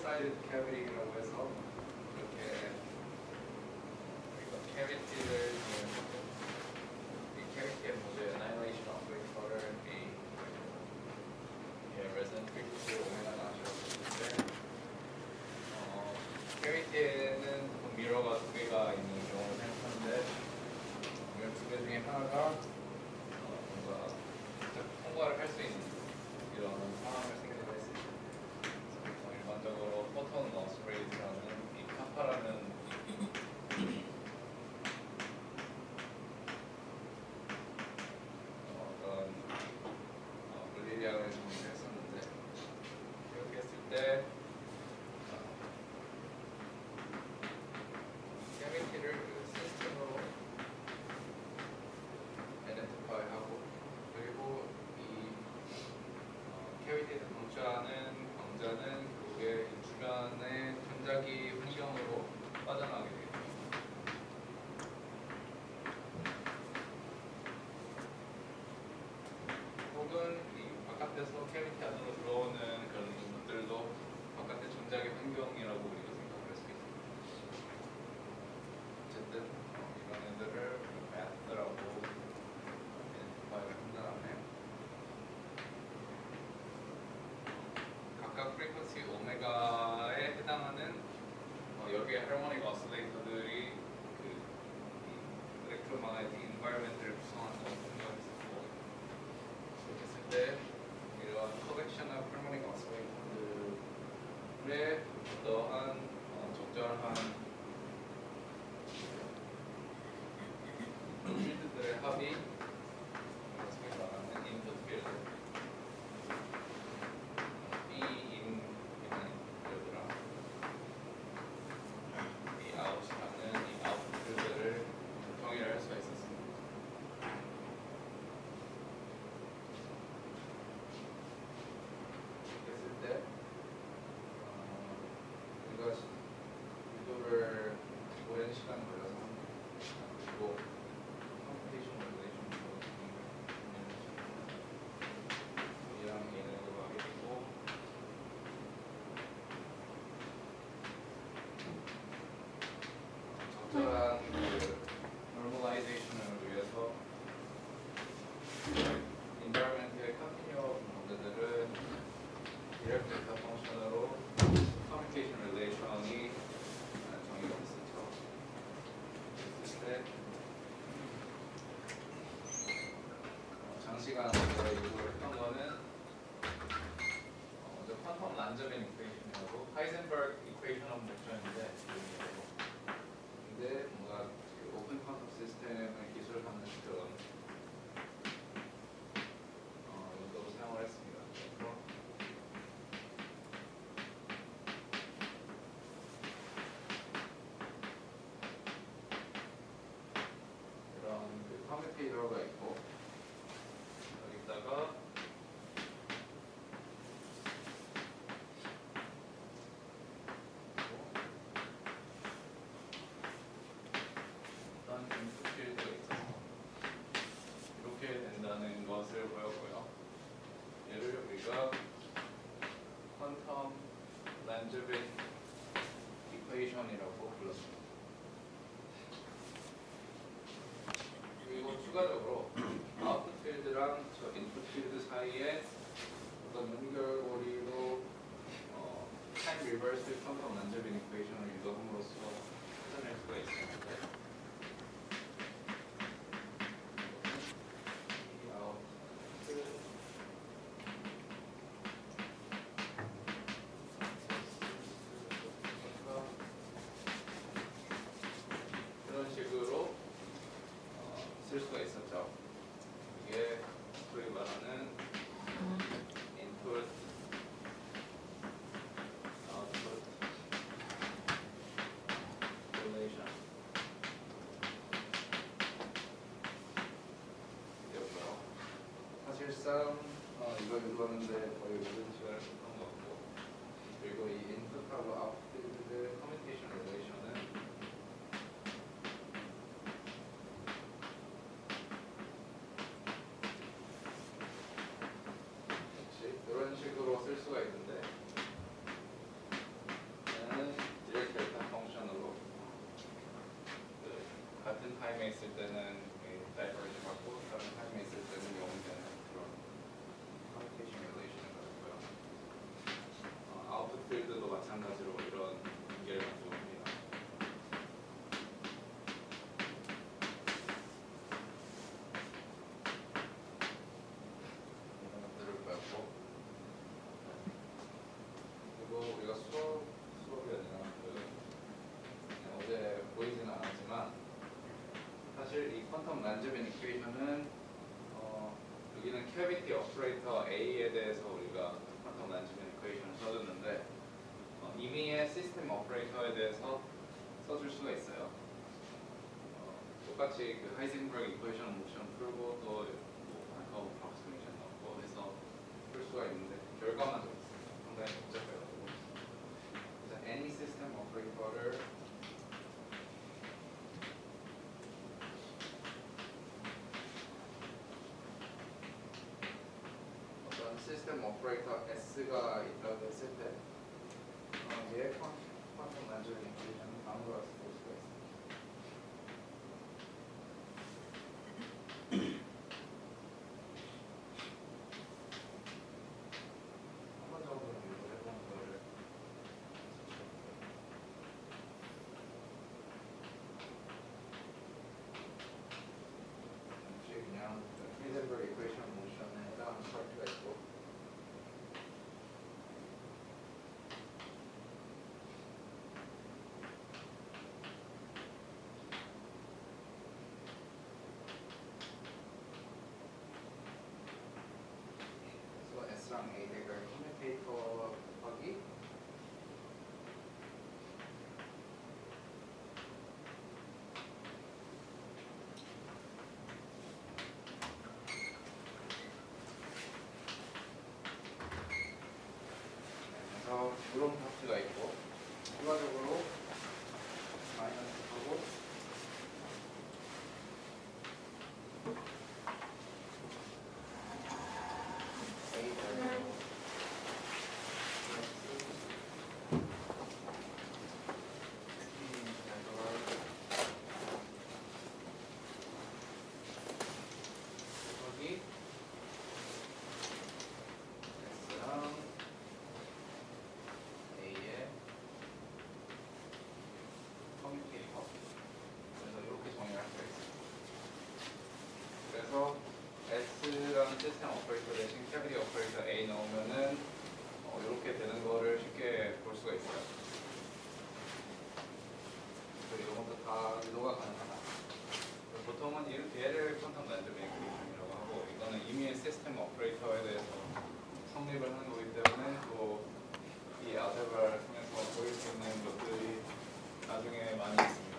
사이드 캐비티라고 해서 이렇게 우리가 캐비티를 이 캐비티의 모두 애나이레이션 오퍼레이터를 이 레전트 프리퀀시 오메가 나눠줬을 때 캐비티에는 보통 미러가 두 개가 있는 경우를 생각하는데 이 두 개 중에 하나가 뭔가 통과를 할 수 있는 이런 상황을 생각했을 때 일반적으로 포톤 로스 레이트라는 이 카파라는 어떤 물리량을 정의를 했었는데 이렇게 했을 때 캐비티를 시스템으로 아이덴티파이하고 그리고 이 캐비티에 강자는 그게 주변의 전자기 환경으로 빠져나가게 됩니다. 혹은 이 바깥에서 캐비티 안으로 들어오는 그런 것들도 바깥의 전자기 환경이라고 우리가 생각할 수 있습니다. 어쨌든 이런 애들을 매트라고 아이덴티파이를 한 다음에 각각 프리퀀시 오메가에 해당하는 여러 개의 하모닉 오실레이터들이 그 일렉트로마그네틱 인바이러먼트를 구성한다고 생각을 했었고 그렇게 했을 때 이러한 컬렉션 오브 하모닉 오실레이터들의 어떠한 적절한 필드들의 합이 소위 말하는 인풋 필드 B인 필드랑 B 아웃이라는 이 아웃 필드를 정의를 할 수가 있었습니다. 그랬을 때 우리가 이거를 오랜 시간 걸려서 그리고 컴퓨테이션 릴레이션도 이랑 얘네로 하게 되고 적절한 그 노멀라이제이션을 위해서 인바이러먼트의 컨티뉴어 모델들은 디렉트 데이터 펑션으로 커뮤니케이션 릴레이션이 정의가 됐었죠. 그랬을 때 장시간 이걸 했던 거는 먼저 퀀텀 란저벤 이퀘이션이라고 하이젠버그 이퀘이션 오브 모션인데 근데 뭔가 오픈 퀀텀 시스템을 기술하는 그런 용도로 사용을 했습니다. 그래서 이런 그 커뮤니케이터가 있고 여기다가 어떤 인풋 필드가 있어서 이렇게 된다는 것을 보였고요. 얘를 우리가 퀀텀 란저벤 이퀘이션이라고 불렀습니다. 그리고 추가적으로 아웃풋 필드랑 저 인풋 필드 사이에 어떤 연결고리로 타임 리버스 퀀텀 란저벤 이퀘이션을 유도함으로써 찾아낼 수가 있었는데 이 아웃풋 이런 식으로 쓸 수가 있었죠. 이게 소위 말하는 인풋, 아웃풋 릴레이션 이었고요. 사실상 이걸 유도하는데 거의 모든 시간을 썼던 것 같고 그리고 이 인풋하고 아웃풋의 커뮤니케이션 릴레이션은 이런 식으로 쓸 수가 있는데 타임에 있을 때는 다이버리지 받고 다른 타임에 있을 때는 0이 되는 그런 커뮤니케이션 릴레이션을 가지고요. 아웃풋 필드도 마찬가지로 이런 관계를 가지고 있습니다. 이런 것들을 배웠고, 그리고 우리가 수업이 아니라 어제 보이지는 않았지만 사실 이 퀀텀 란제벤 이퀘이션은 여기는 캐비티 오퍼레이터 A에 대해서 우리가 퀀텀 란제벤 이퀘이션을 써줬는데 이미의 시스템 오퍼레이터에 대해서 써줄 수가 있어요. 똑같이 그 하이젠버그 이퀘이션 모션 풀고 또 마르코브 어프로크시메이션 넣고 해서 풀 수가 있는데 결과만 좀 상당히 복잡해가지고 그래서 any 시스템 오퍼레이터를 시스템 오퍼레이터 S가 있다고 했을 때 얘의 퀀텀 란제벤 이퀘이션은 다음과 같이 볼 수가 있습니다. 한 번 정도는 이거 해보는 거를 혹시 그냥 하이젠버그 이퀘이션 모션에 해당하는 파트가 있고 그래서 S랑 A 대결 커뮤니케이터 하기 그래서 이런 파트가 있고 추가적으로 마이너스하고 A 대결 여기 S랑 A의 커뮤니케이터 그래서 이렇게 정의할 수가 있습니다. 그래서 S라는 시스템 오퍼레이터 대신 캐비티 오퍼레이터 A 넣으면은 이렇게 되는 거를 쉽게 볼 수가 있어요. 그래서 이런 것도 다 의도가 가능하다. 보통은 얘를 퀀텀 란제벤 이퀘이션이라고 하고 이거는 이미 시스템 오퍼레이터에 대해서 성립을 하는 거기 때문에 또 이 알제브라를 통해서 보일 수 있는 것들이 나중에 많이 있습니다.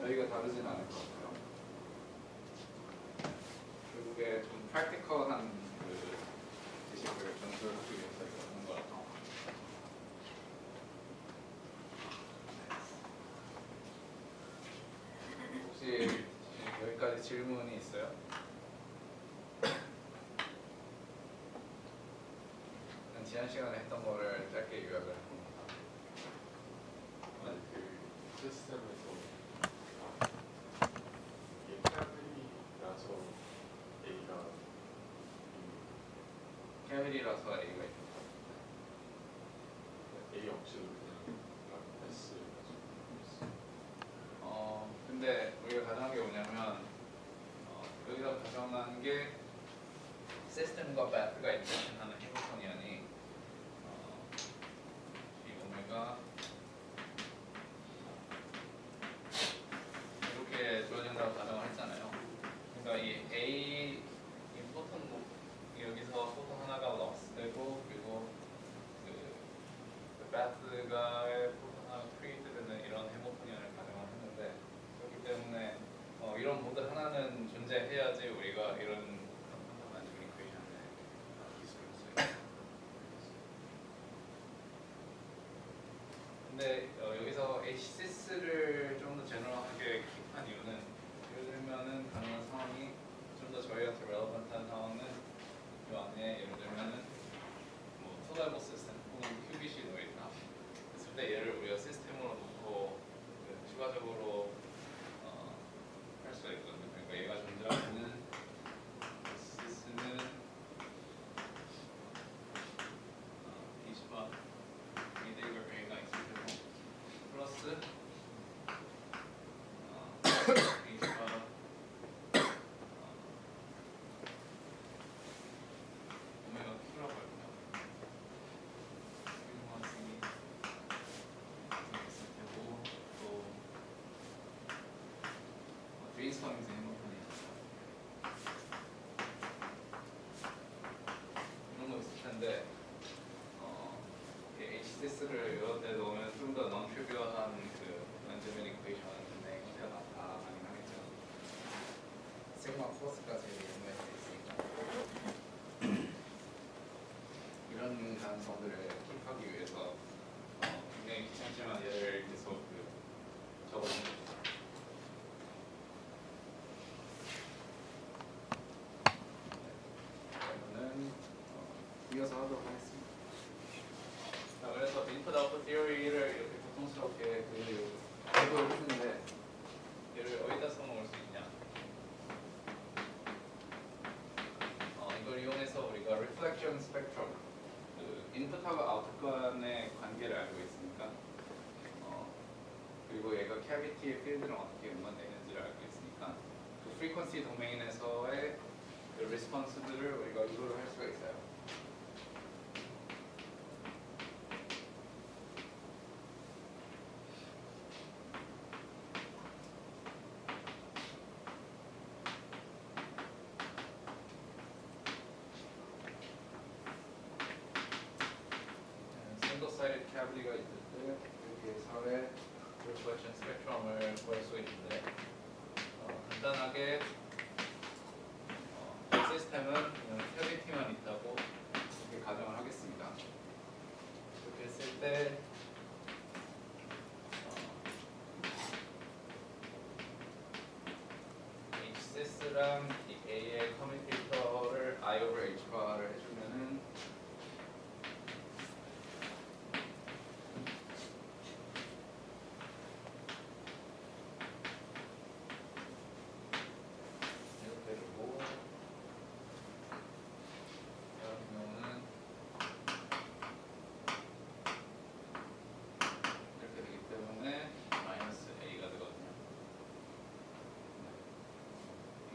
저희가 다르진 않을 것 같아요. 결국에 좀 프랙티컬한 그 지식을 전수하기 위해서 이거 하는 거라서 혹시 여기까지 질문이 있어요? 지난 시간에 했던 거를 짧게 요약을 해봅니다. 그 시스템에서 이게 캐비티라서 A가 캐비티라서 A가 있죠. A 없이도 그냥 S 가지고 근데 우리가 가정한 게 뭐냐면 여기서 가정한 게 시스템과 배트가 있는 하는 해밀토니언이 이 오메가 이렇게 주어진다고 가정을 했잖아요. 그러니까 이 A 이 포톤 여기서 포톤 하나가 럭스되고 그리고 그 배트가의 포톤 하나 크리에이트되는 이런 해밀토니언을 가정을 했는데 그렇기 때문에 이런 모드 하나는 존재해야지 우리가 이런 퀀텀 이퀘이션을 기술을 써요. 근데 여기서 HCS를 좀 더 제너럴하게 킵한 이유는 예를 들면은 가능한 상황이 좀 더 저희한테 relevant한 상황은 이 안에 예를 들면은 뭐 투달보 시스템 혹은 큐비시 노이다 했을 때 얘를 우리가 시스템으로 놓고 추가적으로 브레인스토밍에서 행복하니 이런 거 있을 텐데 HCS를 이런 데 넣으면 좀 더 non-trivial한 그 랜덤 이퀘이션의 형태가 나타나긴 하겠죠. 시그마 플러스가 제일 유명해져 있으니까 이런 가능성들을 킵하기 위해서 굉장히 귀찮지만 얘를 계속 적어주는 거죠. 그러면은 이어서 하도록 하겠습니다. 자, 그래서 인풋 아웃풋 티어리를 이렇게 고통스럽게 대부를 했는데 얘를 어디다 써먹을 수 있냐? 이걸 이용해서 우리가 reflection spectrum, 그 인풋하고 아웃풋 간의 관계를 알고 있으니까, 그리고 얘가 cavity의 필드는 어떻게 응원되는지를 알고 있으니까, 그 frequency 도메인에서의 그 response들을 우리가 이걸로 할 수가 있어요. 싱글-사이드 캐비티가 있을 때 이렇게 사회 reflection 스펙트럼을 구할 수 있는데 간단하게 이 시스템은 그냥 캐비티만 있다고 이렇게 가정을 하겠습니다. 이렇게 했을 때 HSS랑 이 A의 커뮤니케이터를 I over H바를 해주면은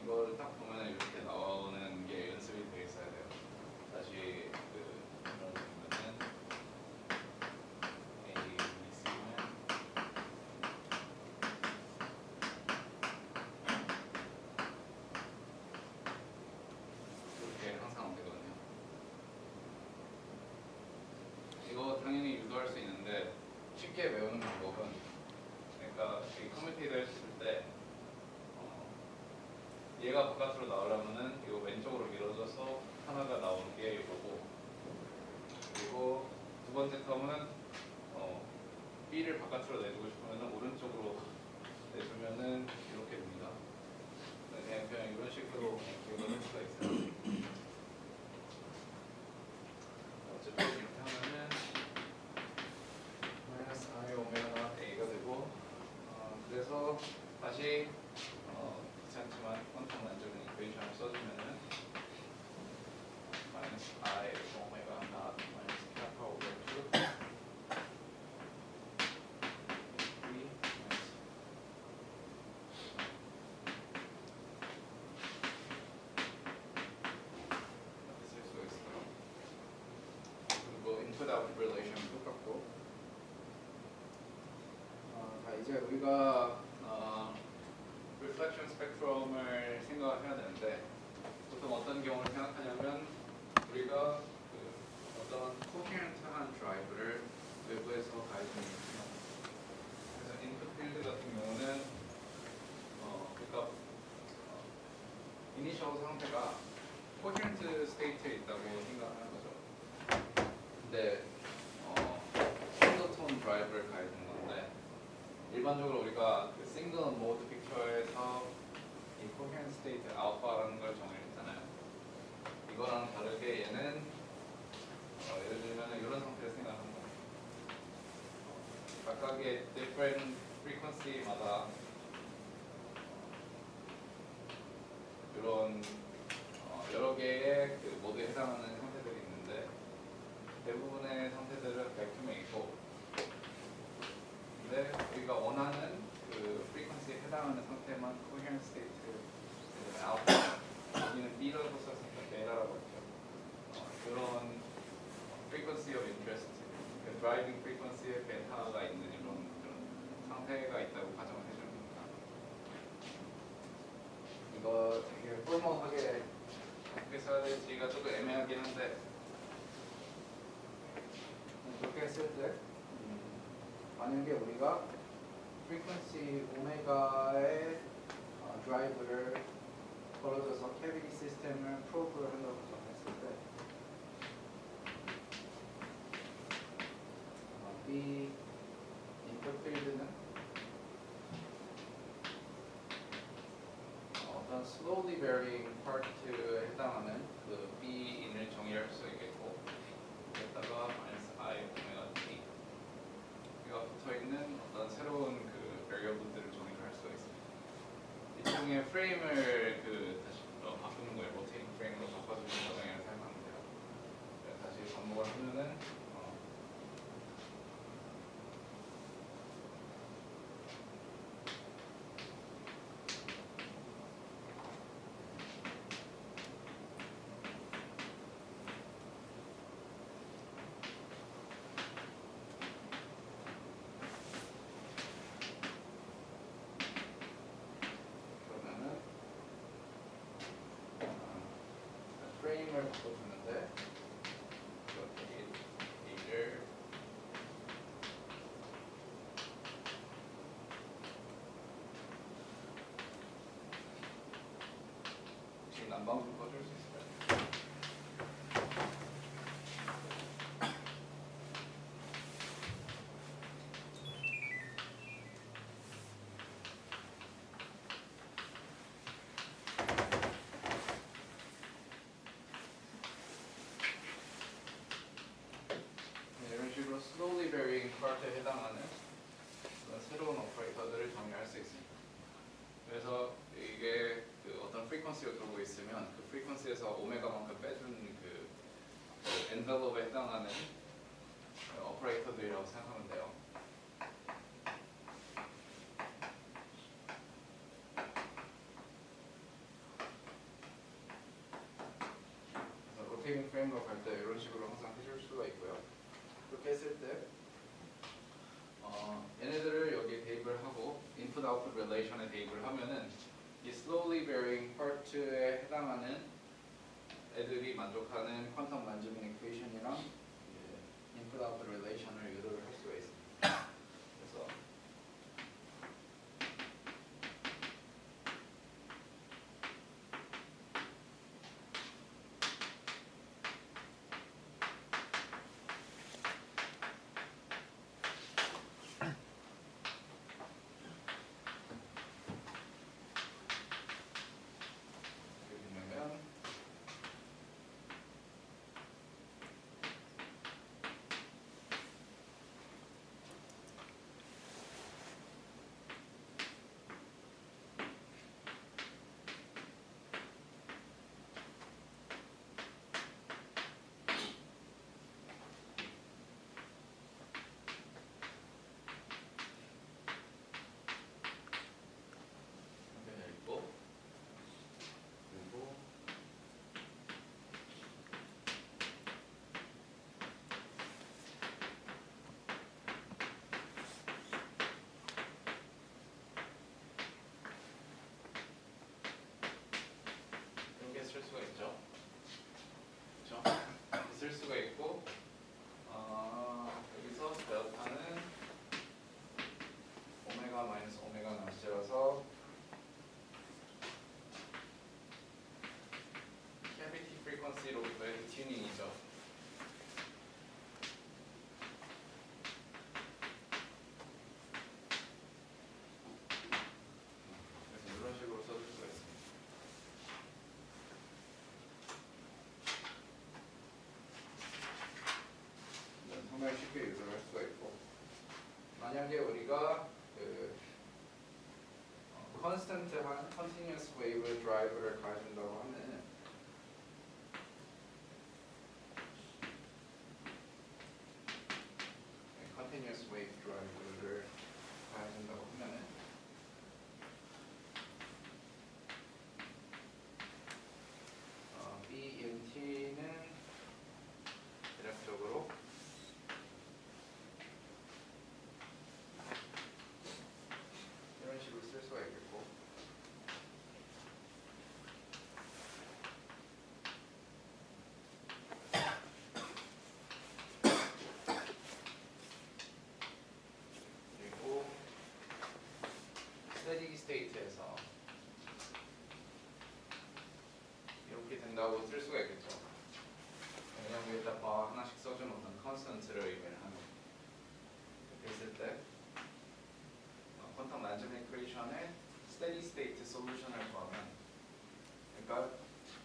이거를 딱 보면 이렇게 나오는 게 연습이 되어 있어야 돼요. 다시 그러면은 A, B, C는 이렇게 항상 되거든요. 이거 당연히 유도할 수 있는데 쉽게 외우는 방법은 그러니까 이 커뮤니케이터 했을 때 얘가 바깥으로 나오려면은 이거 왼쪽으로 밀어줘서 하나가 나오는 게 이거고, 그리고 두 번째 텀은 B를 바깥으로 내주고 싶으면은 오른쪽으로 내주면은 이렇게 됩니다. 그냥 이런 식으로 기억을 할 수가 있어요. 어쨌든 이렇게 하면은 마이너스 I 오메가 A가 되고, 그래서 다시 귀찮지만 퀀텀 란저는 이퀘이션을 써주면은 마이너스 I 오메가 나 마이너스 캐파 오버 2 이렇게 쓸 수가 있어요. 그리고 인풋 아웃풋 릴레이션 똑같고, 자 이제 우리가 reflection 스펙트럼을 생각을 해야 되는데 보통 어떤 경우를 생각하냐면 우리가 어떤 coherent한 드라이브를 외부에서 가해주는 거죠. 그래서 인풋 필드 같은 경우는 그러니까 이니셜 상태가 coherent 스테이트에 있다고 생각하는 거죠. 근데 싱글톤 드라이브를 가해주는 건데 일반적으로 우리가 그 싱글 모드 픽처에서 이 coherent state 알파라는 걸 정의했잖아요. 이거랑 다르게 얘는 예를 들면 이런 상태를 생각하는 거예요. 각각의 different frequency마다 이런 여러 개의 그 모드에 해당하는 상태들이 있는데 대부분의 상태들은 백큐에 있고, 근데 우리가 원하는 그 프리퀀시에 해당하는 상태만 coherent state 알파, 여기는 B라고 썼으니까 베타라고 했죠. 그런 frequency of interest, 그 driving frequency에 베타가 있는 이런 상태가 있다고 가정을 해주는 겁니다. 이거 되게 포멀하게 어떻게 써야 될지가 조금 애매하긴 한데 이렇게 했을 때 만약에 우리가 프리퀀시 오메가의 드라이브를 걸어줘서 캐비티 시스템을 프로브를 한다고 정했을 때 B 인풋 필드는 어떤 slowly varying part에 해당하는 그 B인을 정의할 수 있겠고 여기다가 -I 오메가 T 여기가 붙어있는 어떤 새로운 그 variable들을 정의를 할 수가 있습니다. 일종의 프레임을 다시 바꾸는 거예요. 로테이팅 프레임으로 바꿔주는 과정이라고 생각하면 돼요. 다시 반복을 하면은 프레임을 바꿔주는데 A를 혹시 난방구 꺼줄 수 있을까요? 이런 식으로 slowly varying part에 해당하는 그런 새로운 오퍼레이터들을 정의할 수 있습니다. 그래서 이게 어떤 프리퀀시가 들어오고 있으면 그 프리퀀시에서 오메가만큼 빼준 그 엔벨롭에 해당하는 오퍼레이터들이라고 생각하면 돼요. 그래서 로테이팅 프레임으로 갈 때 이런 식으로 항상 해줄 수가 있고요. 그렇게 했을 때 얘네들을 여기 대입을 하고 input output relation에 대입을 하면은 이 slowly varying part에 해당하는 애들이 만족하는 퀀텀 만지면 이퀘이션이랑 input output relation을 유도를 할 수가 있습니다. 그래서 쓸 수가 있죠. 그렇죠? 쓸 수가 있고 여기서 델타는 오메가 마이너스 오메가 나시라서 캐비티 프리퀀시로부터의 튜닝이죠. 그래서 이런 식으로 써줄 수가 있습니다. 정말 쉽게 유도를 할 수가 있고 만약에 우리가 컨스턴트한 continuous wave 드라이브를 가진다고 하면 continuous wave 드라이브를 가진다고 하면 BMT는 대략적으로 이런 식으로 쓸 수가 있겠고 state에서 이렇게 된다고 쓸 수가 있겠죠. 왜냐면 여기다가 하나씩 써준 어떤 컨스턴트를 의미를 하는 이렇게 했을 때 퀀텀 만점 이퀘이션의 steady state 솔루션을 구하면 그러니까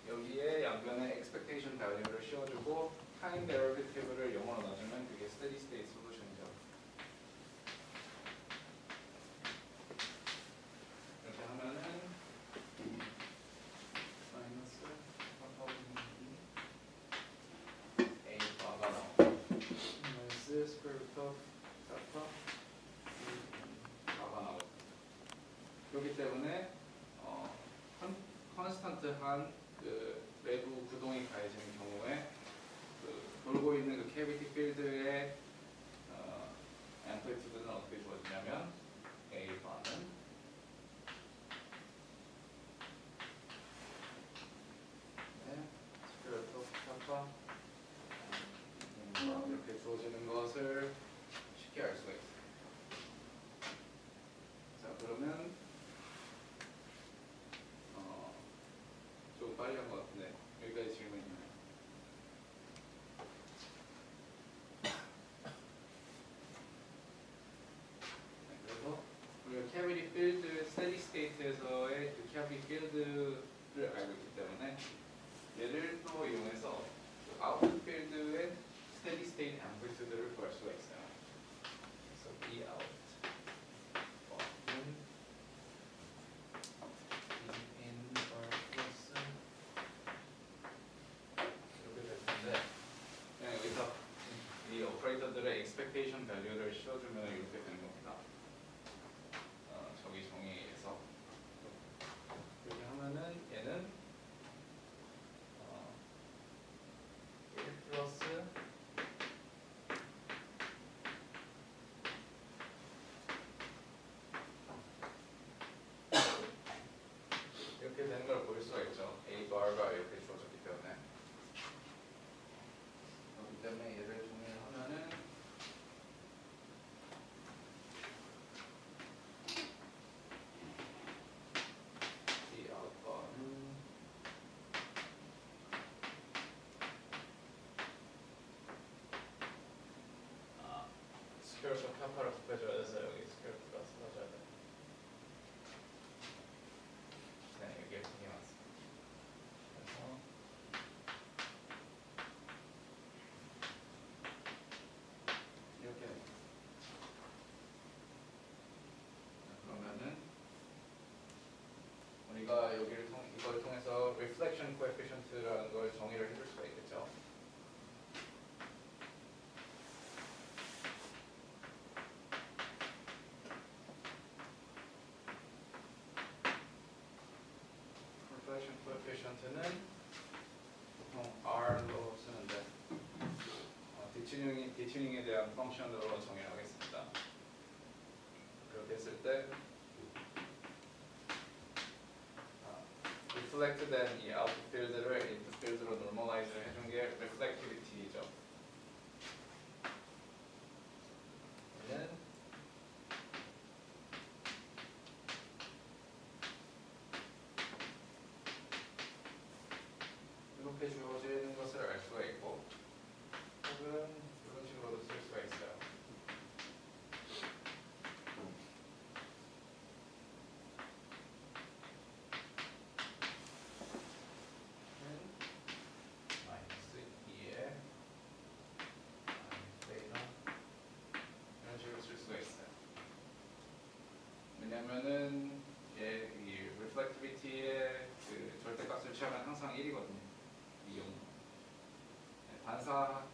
여기에 양변에 expectation value를 씌워주고 time derivative를 영어로 놔주면 그게 steady state 솔루션이죠. 이렇게 하면은 마이너스 a 바가 나오고 마이너스 square root of kappa 바가 나오고 그렇기 때문에 컨스턴트한 그 외부 구동이 가해지는 경우에 그 돌고 있는 그 캐비티 필드의 앰플리튜드는 어떻게 주어지냐면 A 바는 스퀘어 루트 오브 kappa 이렇게 주어지는 것을 쉽게 알 수가 있어요. 자 그러면 좀 빨리 한 것 같은데 여기까지 질문 있나요? 네, 그래서 우리가 캐비티 필드 스테디 스테이트에서의 그 캐비티 필드를 알고 있기 때문에 얘를 또 이용해서 그 아웃 필드의 스테디 스테이트 앰플리튜드를 구할 수가 있어요. 그래서 B out 오퍼레이터들의 expectation value를 씌워주면 이렇게 되는 겁니다. 저기 정의에 의해서 이렇게 하면은 얘는 1 플러스 이렇게 되는 걸 볼 수가 있죠. A bar가 이렇게 주어졌기 때문에 그렇기 때문에 얘를 정의를 하면은 이 아웃바는 스퀘어스 카파를 곱해줘야 돼서 여기 스퀘어가 사라져야 돼. 네, 이게 그게 맞습니다. 그래서 이렇게 그러면은 우리가 이걸 통해서 reflection coefficient라는 걸 정의를 해줄 수가 있겠죠. reflection coefficient는 보통 R로 쓰는데 디튜닝에 대한 펑션으로 정의를 하겠습니다. 그렇게 했을 때 reflect된 이 output field를 input field로 normalize를 해준 게 reflectivity죠. 얘는 이렇게 주어지는 것을 알 수가 있고 혹은 이런 식으로도 쓸 수가 있어요. 마이너스 2에 베이타 이런 식으로 쓸 수가 있어요. 왜냐면은 이 reflectivity의 그 절대값을 취하면 항상 1이거든요. 이 경우 반사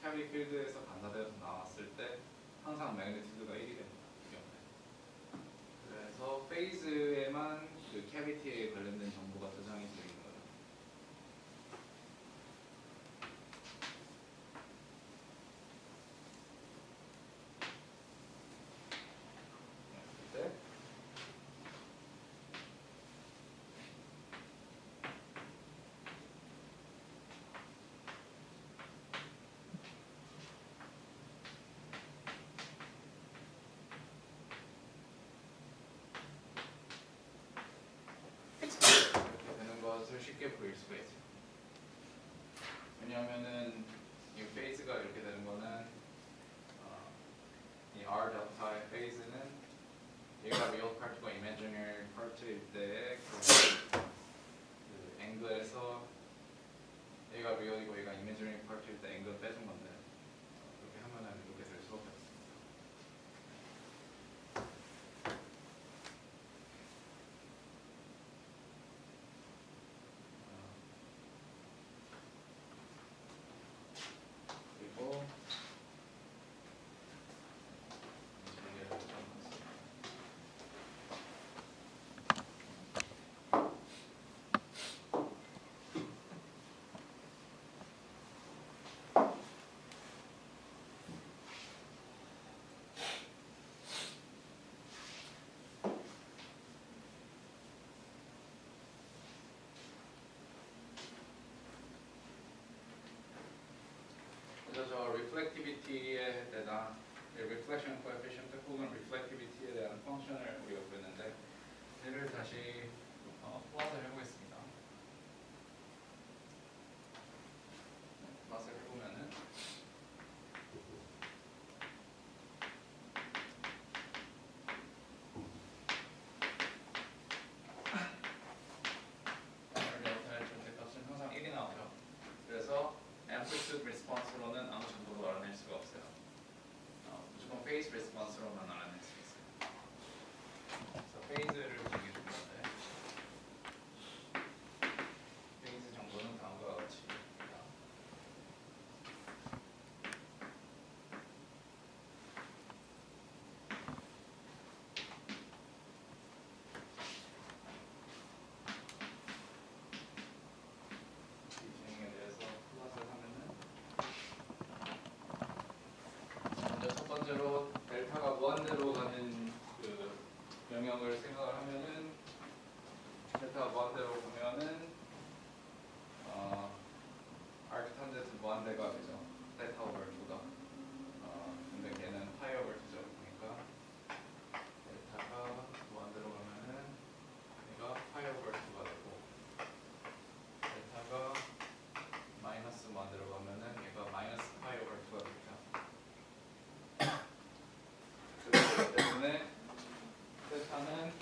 캐비티 필드에서 반사되어서 나왔을 때 항상 매그니튜드가 1이 됩니다. 이 경우에. 그래서 페이즈에만 그 캐비티에 관련된 정보가 저장이 되어 있는 거죠. 네. 쉽게 보일 수가 있어요. 왜냐하면은 이 페이즈가 이렇게 되는 거는 이 R 델타의 페이즈는 얘가 real part과 imaginary part일 때의 그 앵글에서 얘가 real이고 얘가 imaginary part일 때 앵글 빼준 건데 그렇게 하면은 이렇게 될 수밖에 없습니다. 그리고 전개를 좀 하겠습니다. 그래서 저 reflectivity에 대한 reflection coefficient 혹은 reflectivity에 대한 펑션을 우리가 구했는데 얘를 다시 플롯을 해보겠습니다. 플롯을 해보면은 델타의 절대값은 항상 1이 나오죠. 그래서 amplitude response로는 아무 정보도 알아낼 수가 없어요. 무조건 phase response로만 알아낼 수 있어요. 그래서 phase를 정해줄 건데 phase 정보는 다음과 같이 입니다. 이 진행에 대해서 플롯을 하면은 먼저 첫 번째로 델타가 무한대로 가는 그 영역을 생각을 하면은 델타가 무한대로 가면은 아르크탄제트 무한대가 되죠. 델타 오버 2가 근데 걔는 파이 오버 2죠. 그러니까 델타가 무한대로 가면은 얘가 파이 오버 2가 되고 델타가 마이너스 무한대로 가면은 얘가 마이너스 파이 오버 2가 됩니다. 그렇기 때문에 세타는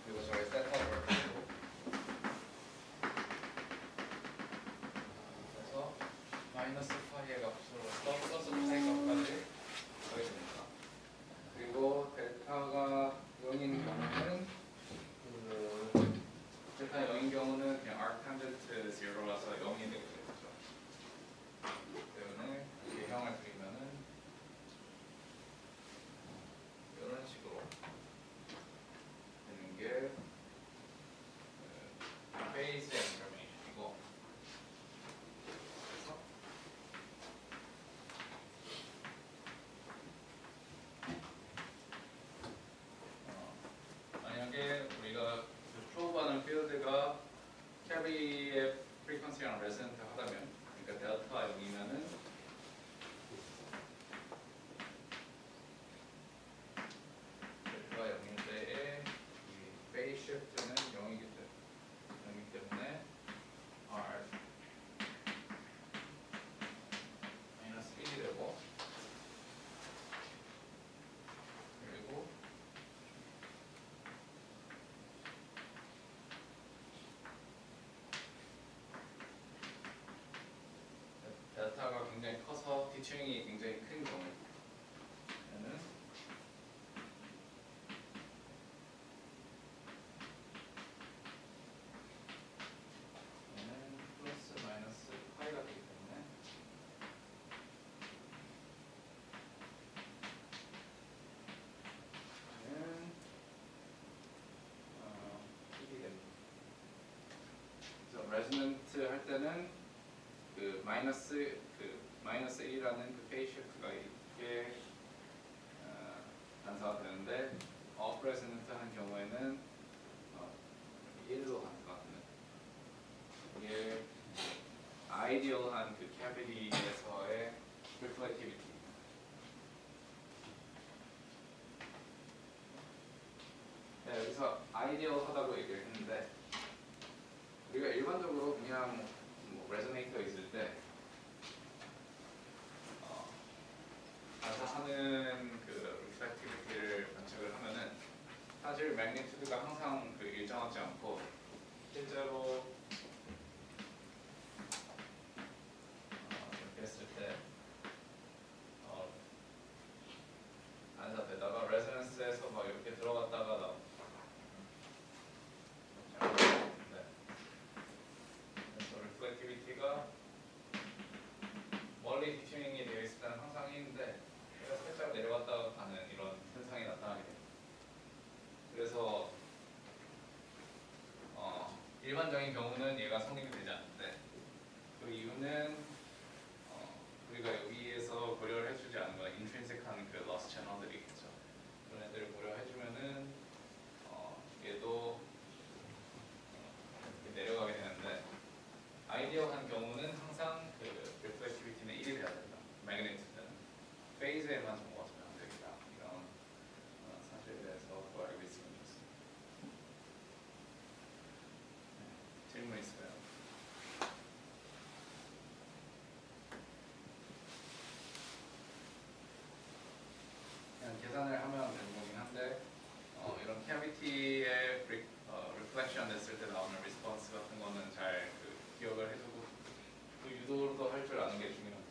그리고 저희 세타 오버 2고 그래서 마이너스 파이의 값으로서 플러스 파이 값까지 더해 됩니다. 그리고 델타가 0인 경우는 델타 0인 경우는 그냥 arctangent 0라서 0이 되게 되죠. 때문에 예형을 그리면은 이런 식으로 되는 게 phase information이고 그래서 만약에 우리가 그 프로브하는 필드가 캐비의 프리퀀시랑 레센트 하다면 그러니까 델타 0이면은 델타가 0일 때의 이 페이스 시프트는 0이기 때문에 R 마이너스 1이 되고 그리고 델타가 굉장히 커서 뒤층이 굉장히 큰 경우에는 플러스 마이너스 파이가 되기 때문에 얘는 1이 됩니다. 그래서 레저넌트 할 때는 그 마이너스 1이라는 그 페이스 시프트가 이렇게 단사가 되는데 어프레저넌트 하는 경우에는 1로 단사가 되는 이게 아이디얼한 그 캐비티에서의 reflectivity. 네, 여기서 아이디얼하다고 얘기를 했는데 그냥 뭐 레저네이터 있을 때 반사하는 그 리플렉티비티를 관측을 하면은 사실 매그니튜드가 항상 그 일정하지 않고 실제로 이렇게 했을 때 반사되다가 레저넌스에서 막 이렇게 들어갔다가 네. 그래서 리플렉티비티가 멀리 디튜닝이 되어 있을 때는 항상 있는데 얘가 살짝 내려갔다가 가는 이런 현상이 나타나게 됩니다. 그래서 일반적인 경우는 얘가 성립이 되지 않는데 그 이유는 우리가 여기에서 고려를 해주지 않은 건 인트린식한 그 러스 채널들이 있겠죠. 그런 애들을 고려해주면은 얘도 이렇게 내려가게 되는데 아이디어한 경우는 항상 그 리플렉티비티는 1이 돼야 된다. 매그니튜드는 페이즈에만 정보가 안 되겠다. 이런 사실에 대해서 또 알고 있으면 좋습니다. 네, 질문 있어요? 그냥 계산을 하면 되는 거긴 한데 이런 캐비티의 리플렉션 됐을 때 나오는 리스폰스 같은 거는 잘 기억을 해두고 그 유도도 할 줄 아는 게 중요합니다.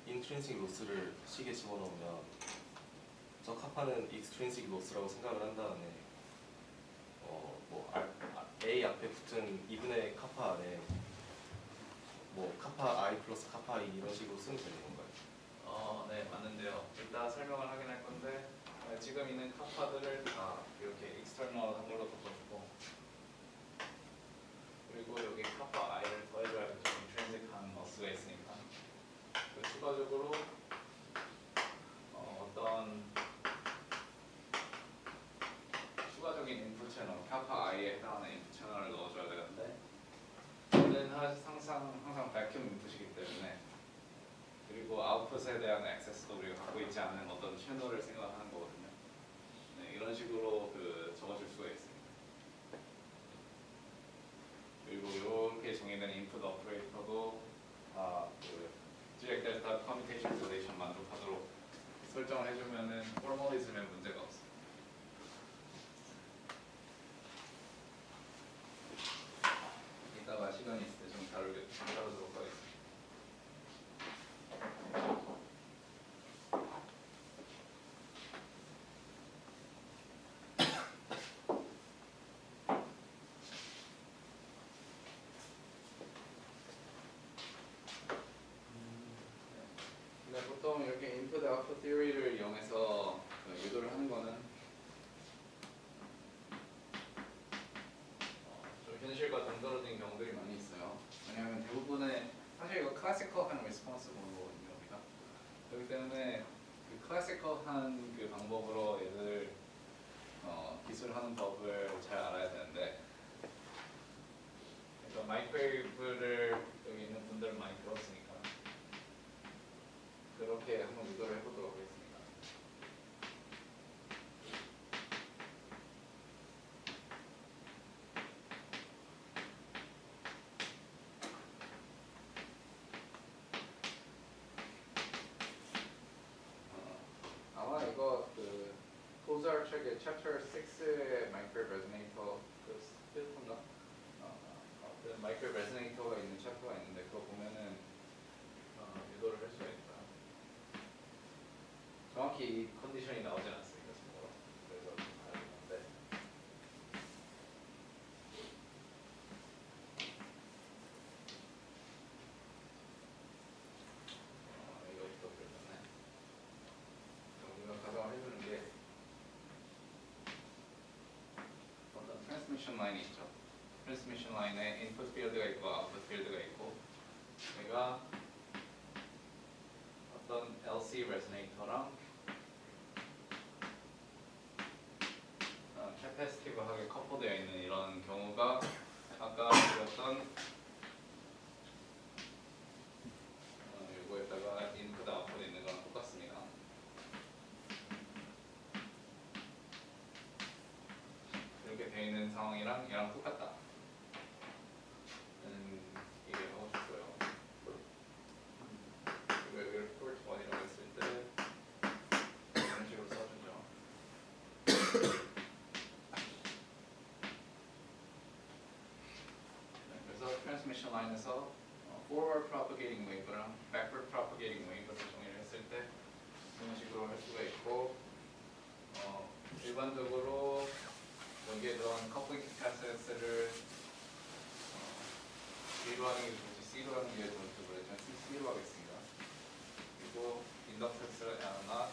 인트린식 로스를 식에 집어넣으면 저 카파는 익스트린식 로스라고 생각을 한 다음에 A 앞에 붙은 2분의 카파 안에 뭐 카파 I 플러스 카파 I 이런 식으로 쓰면 되는 건가요? 네, 맞는데요. 이따 설명을 하긴 할 건데 지금 있는 카파들을 다 이렇게 익스터널한 걸로 덮어주고 그리고 여기 카파 i를 더해줘야겠죠. 인트린식한 머스가 있으니까 추가적으로 어떤 추가적인 인풋 채널, 카파 i에 해당하는 인풋 채널을 넣어줘야 되는데 얘는 항상 백큐 인풋이기 때문에 그리고 아웃풋에 대한 액세스도 우리가 갖고 있지 않은 어떤 채널을 생각하는 거거든요. 네, 이런 식으로 적어줄 수가 있습니다. 그리고 이렇게 정의된 인풋 오퍼레이터도 디렉 델타 커뮤니케이션 릴레이션 만족하도록 설정을 해주면은 포멀리즘에 문제가 없어요. 이따가 시간이 있을 때 좀 다루도록 하겠습니다. 근데 보통 이렇게 인풋 아웃풋 티어리를 이용해서 유도를 하는 거는 좀 현실과 동떨어진 경우들이 많이 있어요. 왜냐하면 대부분의 사실 이거 클래시컬한 리스폰스 보는 거거든요, 우리가. 그렇기 때문에 그 클래시컬한 그 방법으로 얘들 기술하는 법을 잘 알아야 되는데, 그러니까 마이크로웨이브를 여기 있는 분들은 많이 들었으니까 그렇게 한번 유도를 해보도록 하겠습니다. 아마 이거 포잘 책의 챕터 6의 마이크로 레저네이터 스피드폰가? 마이크로 레저네이터가 있는 챕터가 있는데 그거 보면은 유도를 할 수가 있다. 정확히 이 컨디션이 나오진 않습니다, 참고로. 그래서 좀 다른 건데. 이것도 그렇네. 우리가 가정을 해주는 게 어떤 트랜스미션 라인이 있죠. 트랜스미션 라인에 인풋 필드가 있고 아웃풋 필드가 있고 얘가 어떤 LC 레저네이터랑 캐패시티브하게 커플되어 있는 이런 경우가 아까 그렸던 요거에다가 인풋 아웃풋 있는 거랑 똑같습니다. 1이랑 얘랑 똑같다. 라는 얘기를 하고 싶고요. 그리고 여기를 port 1이라고 했을 때 이런 식으로 써주죠. 네, 그래서 트랜스미션 라인에서 forward propagating wave랑 backward propagating wave를 정의를 했을 때 이런 식으로 할 수가 있고 일반적으로 여기에 들어간 커플링 캐파시턴스를 B로 하는 게 좋을지 C로 하는 게 좋을지 모르겠지만 C로 하겠습니다. 그리고 인덕턴스를 L나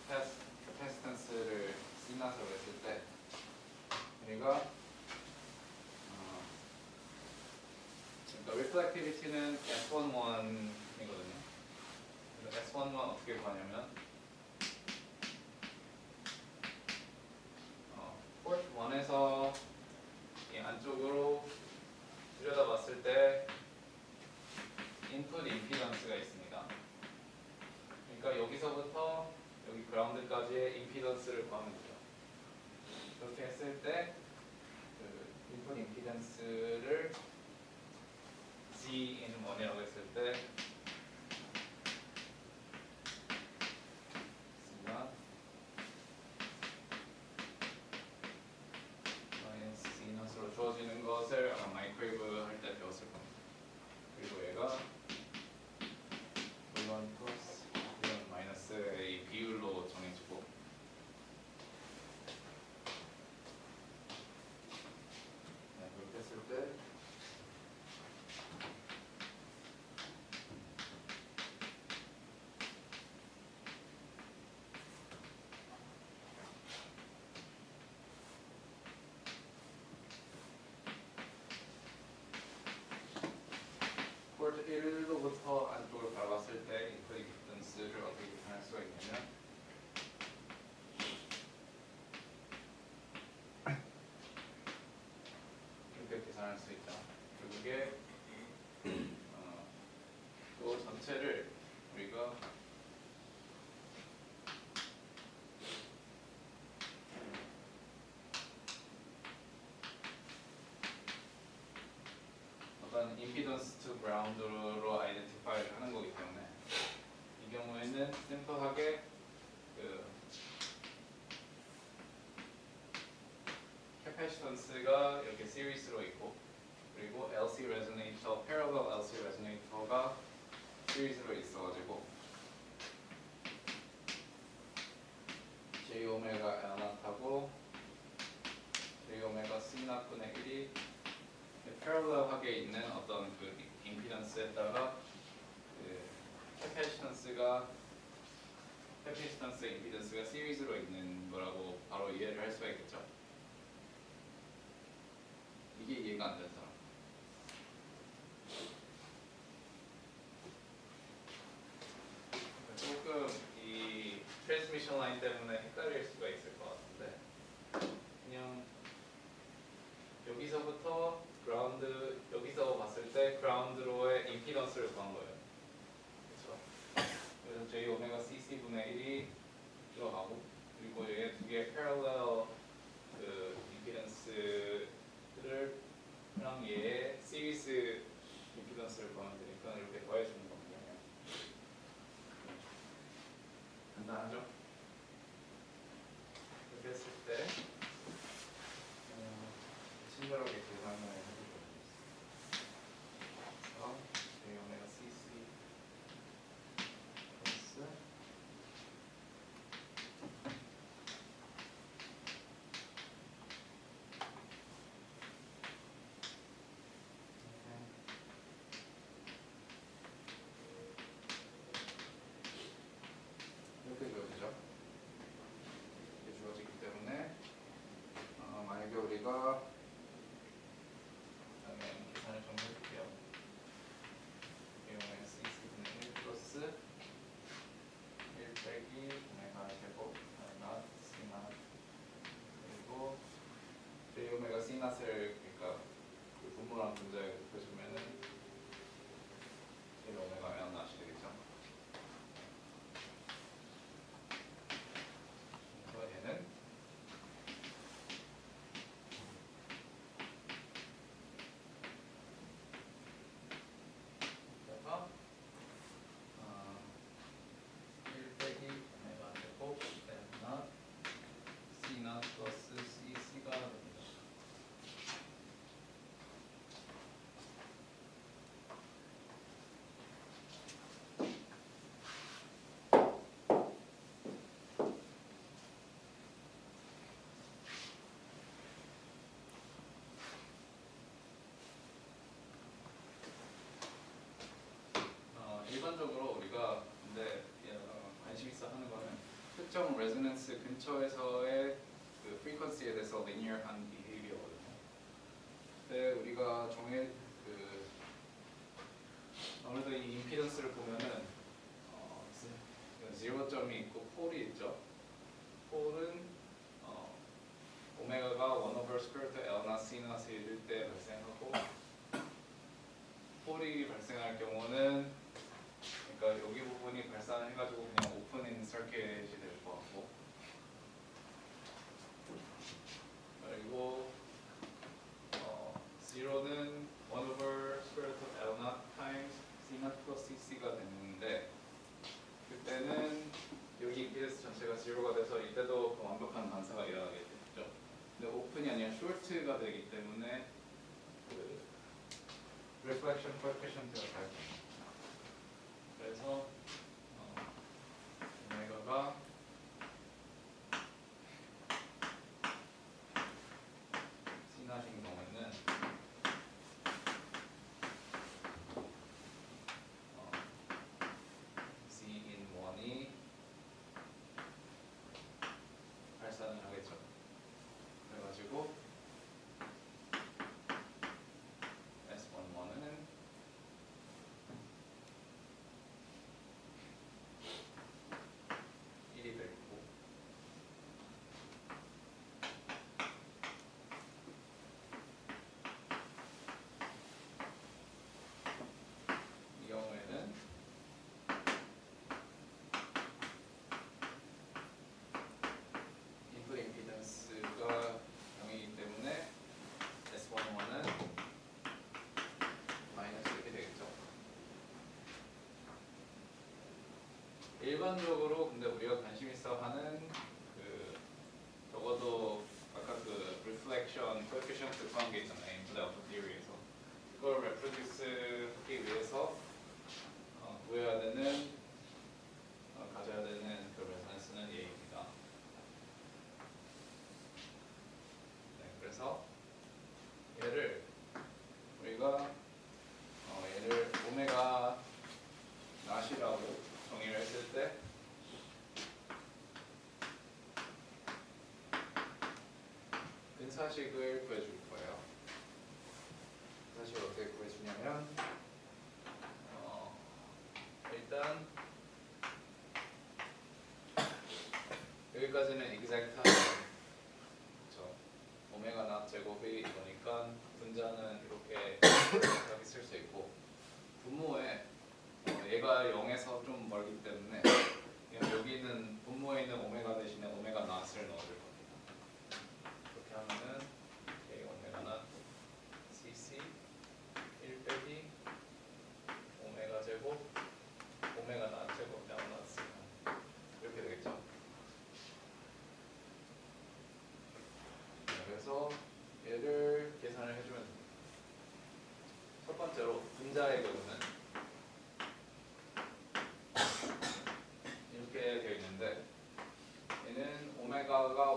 캐파시턴스를 C낫으로 했을 때 우리가 그러니까 reflectivity는 S11이거든요. 그래서 S11 어떻게 구하냐면 포트 1에서 이 안쪽으로 들여다봤을 때 인풋 임피던스가 있습니다. 그러니까 여기서부터 여기 그라운드까지의 임피던스를 구하면 되죠. 그렇게 했을 때 그 인풋 임피던스를 G in 1이라고 했을 때 C낫으로 주어지는 것을 아마 마이크로웨이브 할 때 배웠을 겁니다. 그리고 얘가 V1 플러스 V1 마이너스의 비율로 정해지고 네, 그렇게 했을 때 포트 1로부터 안쪽으로 바라봤을 때 인풋 임피던스를 어떻게 계산할 수가 있냐면 이렇게 계산할 수 있다. 결국에 또 전체를 우리가 어떤 임피던스 투 그라운드로 아이덴티파이를 하는 거기 때문에 이 경우에는 심플하게 그 캐파시턴스가 이렇게 시리즈로 있고 그리고 LC 레조네이터, 패러럴 LC 레조네이터가 시리즈로 있어가지고 J 오메가 L 나트하고 J 오메가 C 나트분의 1이 패러럴하게 있는 어떤 그 임피던스에다가 그 캐파시턴스의 임피던스가 시리즈로 있는 거라고 바로 이해를 할 수가 있겠죠. 이게 이해가 안 되는 사람. 조금 이 트랜스미션 라인 때문에 헷갈릴 수가 있을 것 같은데 그냥 여기서부터 그라운드 여기서 봤을 때 그라운드로의 임피던스를 구한 거예요. 그렇죠? 그래서 J 오메가 CC 분의 1이 들어가고 그리고 얘 두 개의 패러럴 그 임피던스를 랑 얘의 시리즈 임피던스를 구하면 되니까 이렇게 더해주는 겁니다. 간단하죠? 이렇게 했을 때 친절하게 계산을 해주셔야 되겠습니다. 그래서 J 오메가 CC 플러스 이렇게 주어지죠. 이렇게 주어지기 때문에 만약에 우리가 그다음에 계산을 좀 해볼게요. 오메가 CC분의 1 플러스 1 빼기 오메가 제곱 마이너스 C낫 그리고 J 오메가 C낫을 그러니까 그 분모랑 분자에 곱해주면은 J 오메가 L 낫이 되겠죠. 그래서 얘는 특정 레저넌스 근처에서의 그 프리퀀시에 대해서 리니어한 비헤이비어거든요. 근데 우리가 그 아무래도 이 임피던스를 보면은 0점이 있고 폴이 있죠. 폴은 오메가가 1 over square root L나 C나 C일 때 발생하고, 폴이 발생할 경우는 그러니까 여기 부분이 발산해가지고 그냥 오픈인 서킷이 될 것 같고, 그리고 0는 1 over square root L naught times C naught plus CC가 되는데, 그때는 여기 임피던스 전체가 0가 돼서 이때도 그 완벽한 반사가 일어나게 되죠. 근데 오픈이 아니라 숏가 되기 때문에 그 reflection coefficient가 달라요. 그래서 오메가가 C나신 경우에는 C in 1이 발산을 하겠죠. 그래가지고 S11은 1이 되고, 이 경우에는 인풋 임피던스가 0이기 때문에 S11은 마이너스 이렇게 되겠죠. 일반적으로 근데 우리가 관심 있어 하는 그 적어도 아까 그 reflection coefficient 구한 게 있잖아요. input output theory에서 그걸 reproduce 하기 위해서 구해야 되는 가져야 되는 그 레선스는 얘입니다. 네, 그래서 얘를 우리가 얘를 오메가 낫이라고 정의를 했을 때 근사식을 구해줄 거예요. 근사식을 어떻게 구해주냐면 일단 여기까지는 exact하죠. 그렇죠. 오메가 낫 제곱이 이거니까 분자는 이렇게 쓸 수 있고, 분모에 얘가 0에서 좀 멀기 때문에 그냥 여기는 분모에 있는 오메가 대신에 오메가 낫을 넣어줄 겁니다. 그렇게 하면은 K 오메가 낫 CC 1 빼기 오메가 제곱 오메가 낫 제곱 나눠놨으 이렇게 되겠죠. 그래서 얘를 계산을 해주면 됩니다. 첫 번째로 분자의 경우는 이렇게 되어 있는데, 얘는 오메가가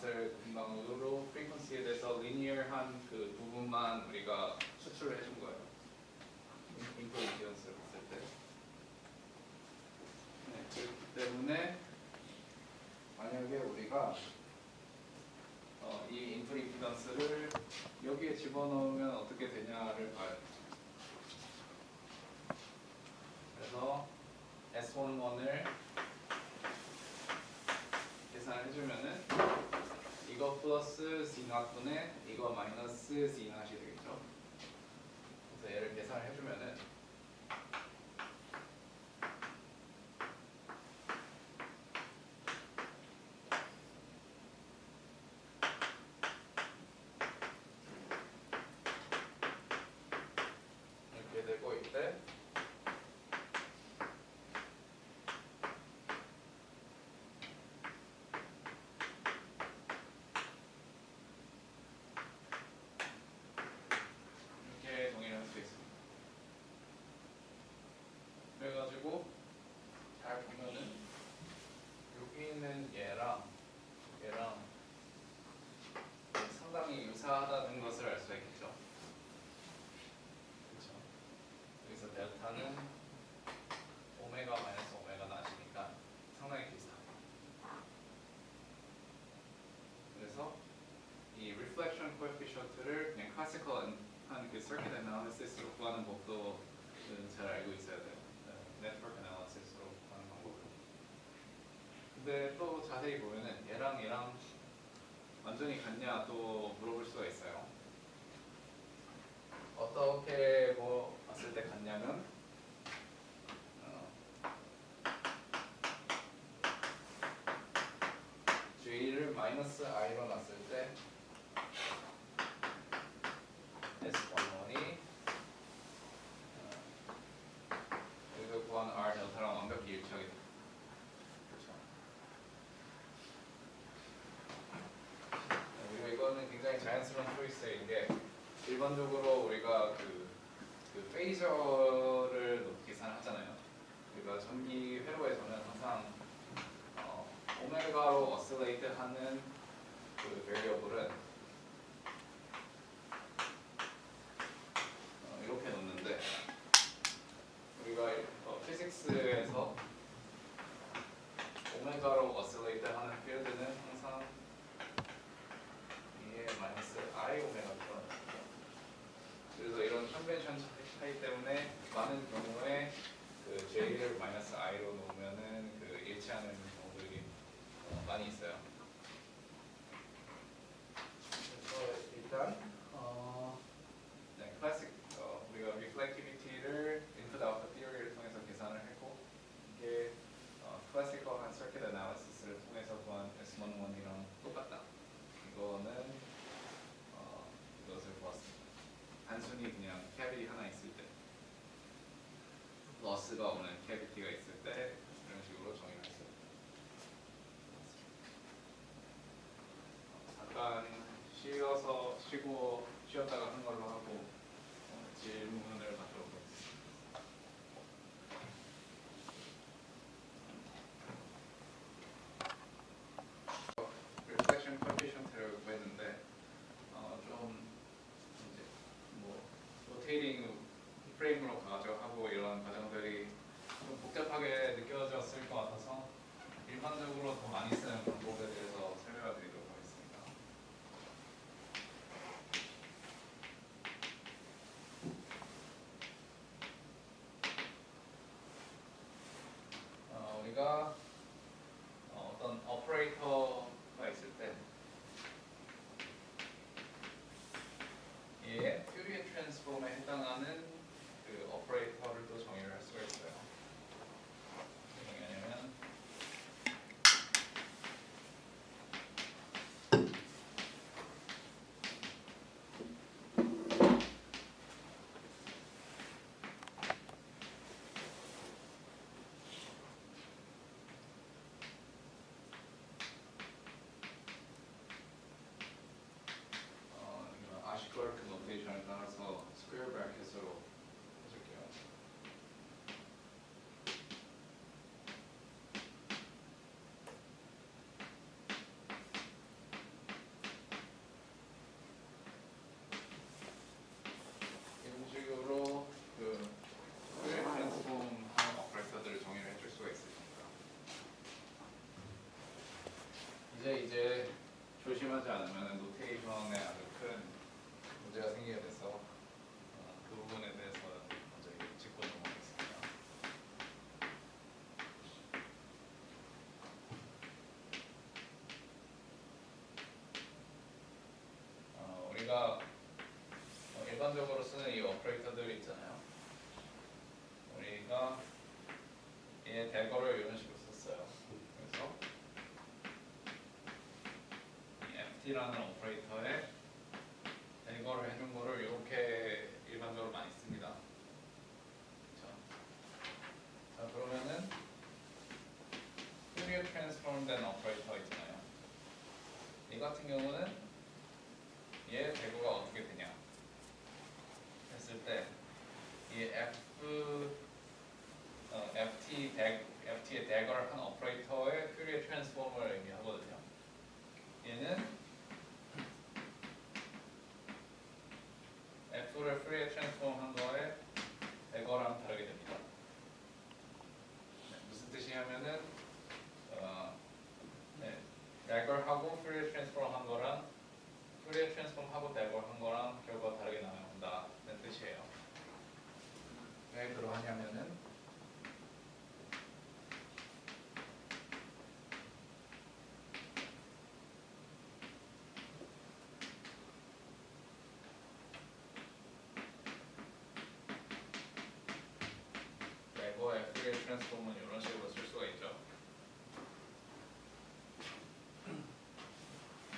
것을 금방으로 프리퀀시에 대해서 리니어한 그 부분만 우리가 추출을 해준 거예요. 인풋 임피던스를 봤을 때. 네, 그렇기 때문에 만약에 우리가 이 인풋 임피던스를 여기에 집어넣으면 어떻게 되냐를 봐요. 그래서 S11을 계산해주면은 이거 플러스 Z0분의 이거 마이너스 Z0이 되겠죠. 그래서 얘를 계산을 해주면은 이렇게 되고 있대. 이렇게 정의를 할 수 있습니다. 그래가지고 잘 보면은 여기 있는 얘랑 상당히 유사하다는 것을 알 수가 있겠죠. 그렇죠. 여기서 델타는 오메가 마이너스 오메가 나시니까 상당히 비슷합니다. 그래서 이 reflection coefficient를 그냥 classical 한 그 circuit analysis로 구하는 법도 잘 알고 있어야 돼요. network analysis로 구하는 방법을. 근데 또 자세히 보면은 얘랑 완전히 같냐 또 물어볼 수가 있어요. 어떻게 봤을 때 같냐면 J를 마이너스 I로 놨을 때 S11이 여기서 구한 R 델타랑 완벽히 일치하게 됩니다. 그렇죠. 이거는 굉장히 자연스러운 초이스인 게 일반적으로 우리가 그 페이저를 계산하잖아요. 우리가 전기 회로에서는 항상 오메가로 어슬레이트 하는 그 베리어블은 이렇게 놓는데 우리가 피직스에서 오메가로 어슬레이트 하는 필드는 항상 이게 마이너스 I 오메가가 들어갑니다. 그래서 이런 컨벤션 차이 때문에 많은 경우에 그 J를 마이너스 I로 놓으면은 그 일치하는 경우들이 많이 있어요. 그래서 일단 네, 클래식 우리가 reflectivity를 input output theory를 통해서 계산을 했고 이게 클래시컬한 circuit analysis를 통해서 구한 S11이랑 똑같다. 이거는 이것을 보았습니다. 단순히 그냥 캐비티 하나 있을 때 러스가 오는 캐비티가 있을 때 이런 식으로 정의를 했어요. 잠깐 쉬었다가 한 걸로 하고 질문을 받도록 하겠습니다. reflection coefficient를 구했는데 좀 이제 뭐 로테이팅 프레임으로 가져가고 이런 과정들이 좀 복잡하게 느껴졌을 것 같아서 일반적으로 더 많이 쓰는 방법에 대해서 설명을 드리도록 하겠습니다. 근데 이제 조심하지 않으면 노테이션에 아주 큰 문제가 생기게 돼서 그 부분에 대해서 먼저 짚고 넘어가겠습니다. 우리가 일반적으로 쓰는 이 오퍼레이터들 있잖아요. 우리가 얘 대거를 이런 식으로 썼어요. 그래서 이 ft라는 오퍼레이터에 대거를 해준 거를 이렇게 일반적으로 많이 씁니다. 그렇죠? 자, 그러면은 퓨리어 트랜스폼 된 오퍼레이터 있잖아요. 이 같은 경우는 얘 대거가 어떻게 되냐 했을 때 이 FT의 대거를 한 오퍼레이터의 퓨리어 트랜스폼을 의미하거든요. 얘는 F를 퓨리어 트랜스폼 한 거에 대거랑 다르게 됩니다. 무슨 뜻이냐면은 대거하고 퓨리어 트랜스폼 한 거랑 퓨리어 트랜스폼 하고 대거 한 거랑 결과가 다르게 나온다는 뜻이에요. 왜 그러하냐면은 대거의 퓨리어 트랜스폼은 이런 식으로 쓸 수가 있죠.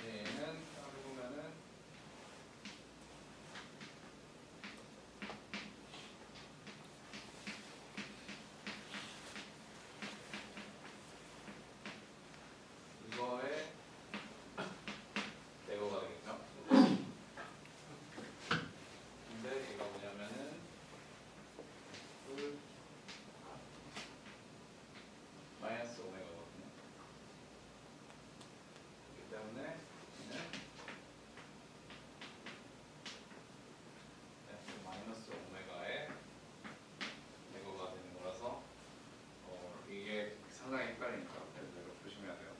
얘는 따로 보면은 이거의 대거가 되겠죠. 근데 이거 뭐냐면은 마이너스 오메가거든요. 그렇기 때문에 얘는 F 마이너스 오메가의 대거가 되는 거라서 이게 상당히 헷갈리니까 그래서 이거 조심해야 돼요.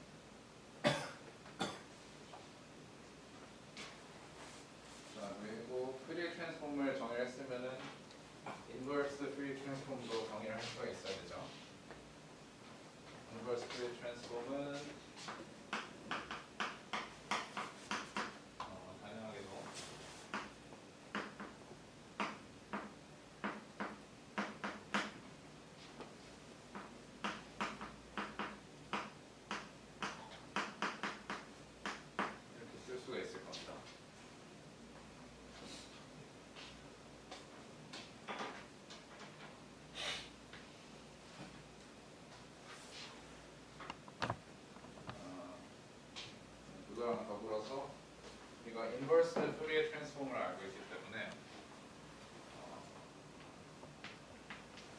자, 그리고 퓨리어 트랜스폼을 정의를 했으면은 인버스 퓨리어 트랜스폼도 정의를 할 수가 있어야 되죠. 인버스 퓨리어 트랜스폼은 당연하게도 이렇게 쓸 수가 있을 겁니다. 그거랑 더불어서 우리가 인버스 퓨리어 트랜스폼을 알고 있기 때문에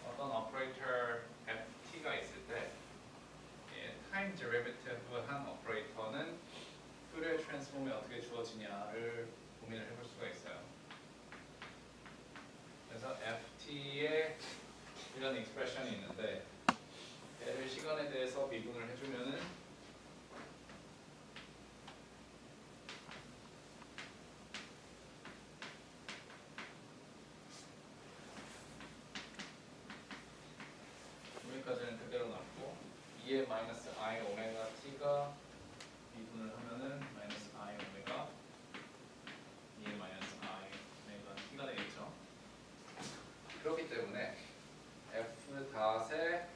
어떤 오퍼레이터 ft가 있을 때 타임 데리베티브 한 오퍼레이터는 퓨리어 트랜스폼이 어떻게 주어지냐를 고민을 해볼 수가 있어요. 그래서 ft에 이런 익스프레션이 있는데 얘를 시간에 대해서 미분을 해주면은 여기까지는 그대로 남고 2의 마이너스 i 오메가 t가 미분을 하면은 마이너스 i 오메가 2의 마이너스 i 오메가 t가 되겠죠. 그렇기 때문에 f 닷의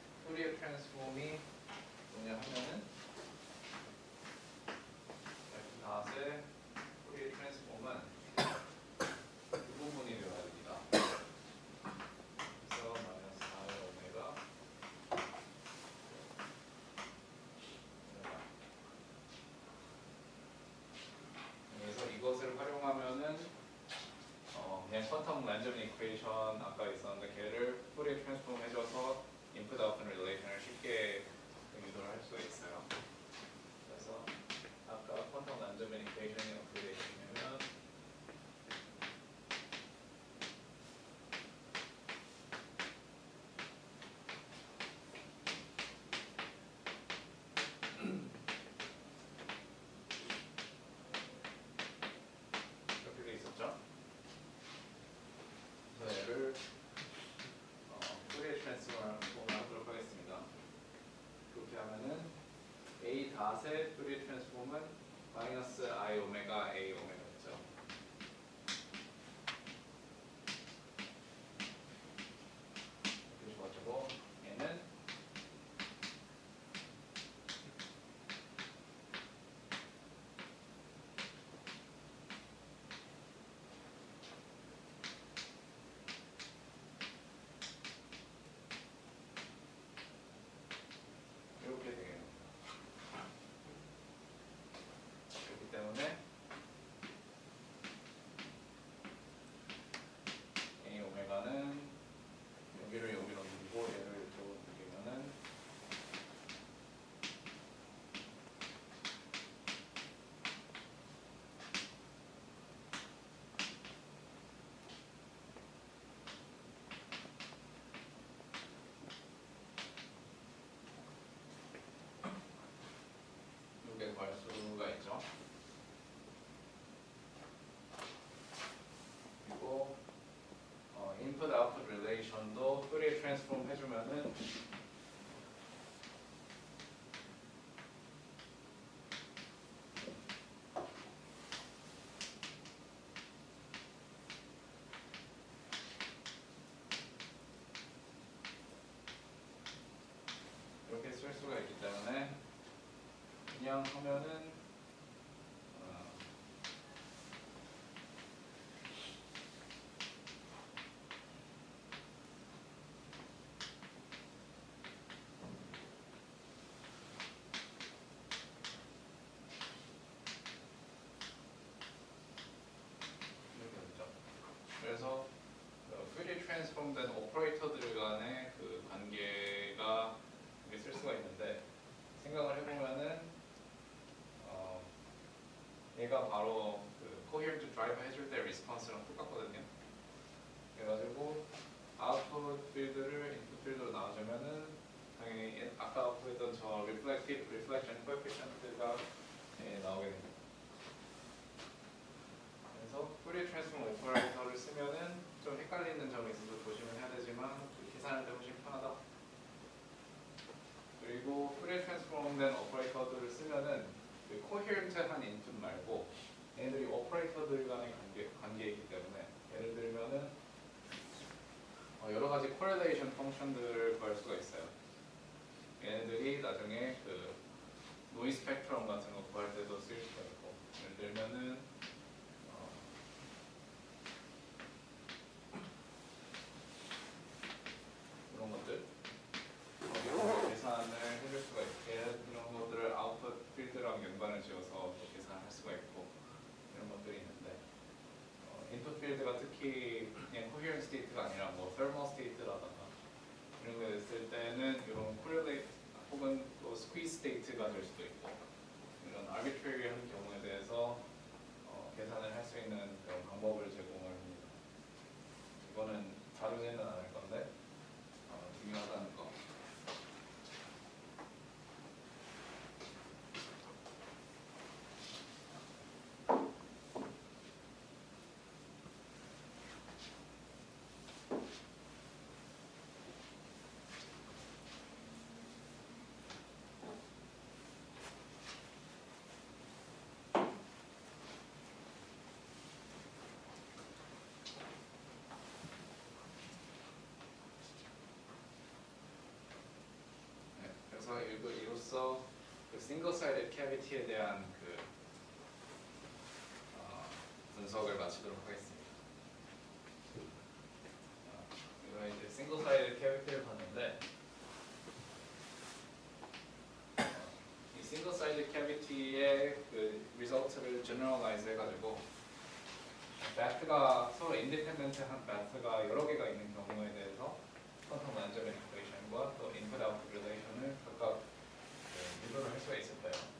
낫의 퓨리어 트랜스폼은 마이너스 I 오메가 A 오메가죠. 이렇게 줘가지고 얘는 이렇게 되겠네요. 그렇기 때문에 A 오메가는 여기를 여기로 옮기고 얘를 이쪽으로 옮기면은 이렇게 구할 수가 있죠. 그리고 인풋 아웃풋 릴레이션도 퓨리어 트랜스폼 해주면은 이렇게 쓸 수가 있기 때문에 그냥 하면은 이렇게 되죠. 그래서 퓨리어 트랜스폼된 오퍼레이터들 간의 그 관계가 이렇게 쓸 수가 있는데 생각을 해보면은 얘가 바로 그 coherent drive 해줄 때 리스폰스랑 똑같거든요. 그래가지고 아웃풋 필드를 인풋 필드로 나눠주면은 당연히 아까 보였던 저 reflection coefficient가 나오게 됩니다. 그래서 퓨리어 트랜스폼 오퍼레이터를 쓰면은 좀 헷갈리는 점이 있어서 조심을 해야 되지만 계산할 때 훨씬 편하다. 그리고 퓨리어 트랜스폼된 오퍼레이터들을 쓰면은 그 코헤런트한 인풋 말고 얘네들이 오퍼레이터들 간의 관계이기 때문에 예를 들면은 여러 가지 코렐레이션 펑션들을 구할 수가 있어요. 얘네들이 나중에 그 노이즈 스펙트럼 같은 거 구할 때도 쓸 수가 있고 예를 들면은 이런 것들 계산을 해줄 수가 있게 이런 것들을 아웃풋 필드랑 연관을 지어서 계산을 할 수가 있고 이런 것들이 있는데 인풋 필드가 특히 그냥 coherent state가 아니라 뭐 thermal state라던가 이런 거 있을 때는 이런 correlate 혹은 또 squeeze state가 될 수도 있고 이런 arbitrary한 경우에 대해서 계산을 할 수 있는 그런 방법을 제공을 합니다. 이거는 다루지는 않을 건데 중요하다는 거. 그래서 이로써 그 싱글-사이드 캐비티에 대한 그 분석을 마치도록 하겠습니다. 이거 이제 싱글-사이드 캐비티를 봤는데 이 싱글-사이드 캐비티의 그 리설트를 제너럴라이즈 해가지고 매트가 서로 인디펜던트한 매트가 여러 개가 있는 경우에 대해서 퀀텀 만점의 이쿠에이션과 또 인풋 아웃풋 릴레이션을 각각 유도를 할 수가 있을 거예요.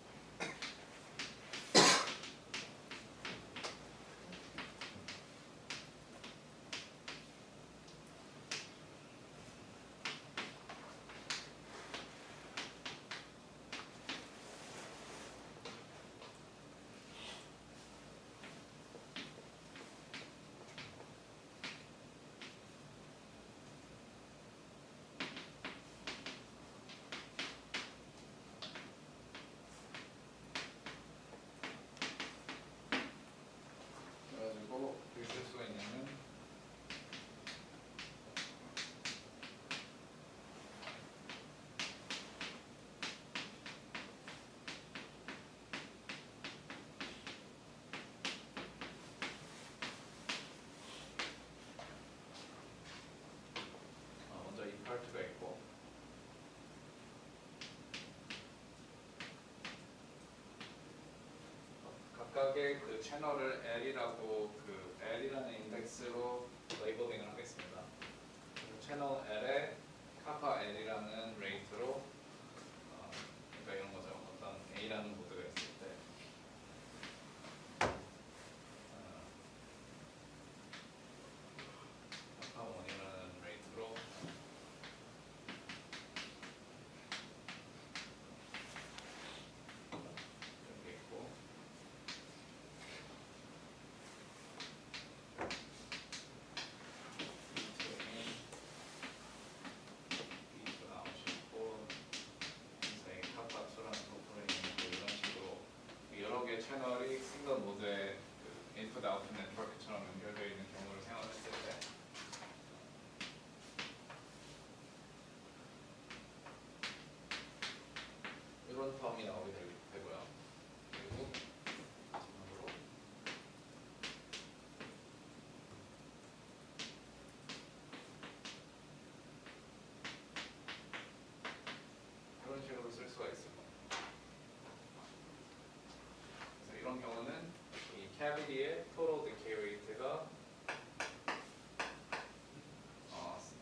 각각의 그 채널을 L이라고 그 L이라는 인덱스로 레이블링을 하겠습니다. 채널 L에 카파 L이라는 레이트로 그러니까 이런 거죠. 어떤 A라는 모드가 있을 때 카파 1이라는 레이트로 이렇게 있고 B2가 나오시고 인사의 카파 2라는 오퍼레이팅 있고 이런 식으로 여러 개의 채널이 싱글 모드의 그 인풋 아웃풋 네트워크처럼 연결되어 있는 경우를 생각했을 때 이런 텀이 나오게 되고요. 그리고 마지막으로 이런 식으로 쓸 수가 있을 겁니다. 그래서 이런 경우는 이 cavity의 total decay rate가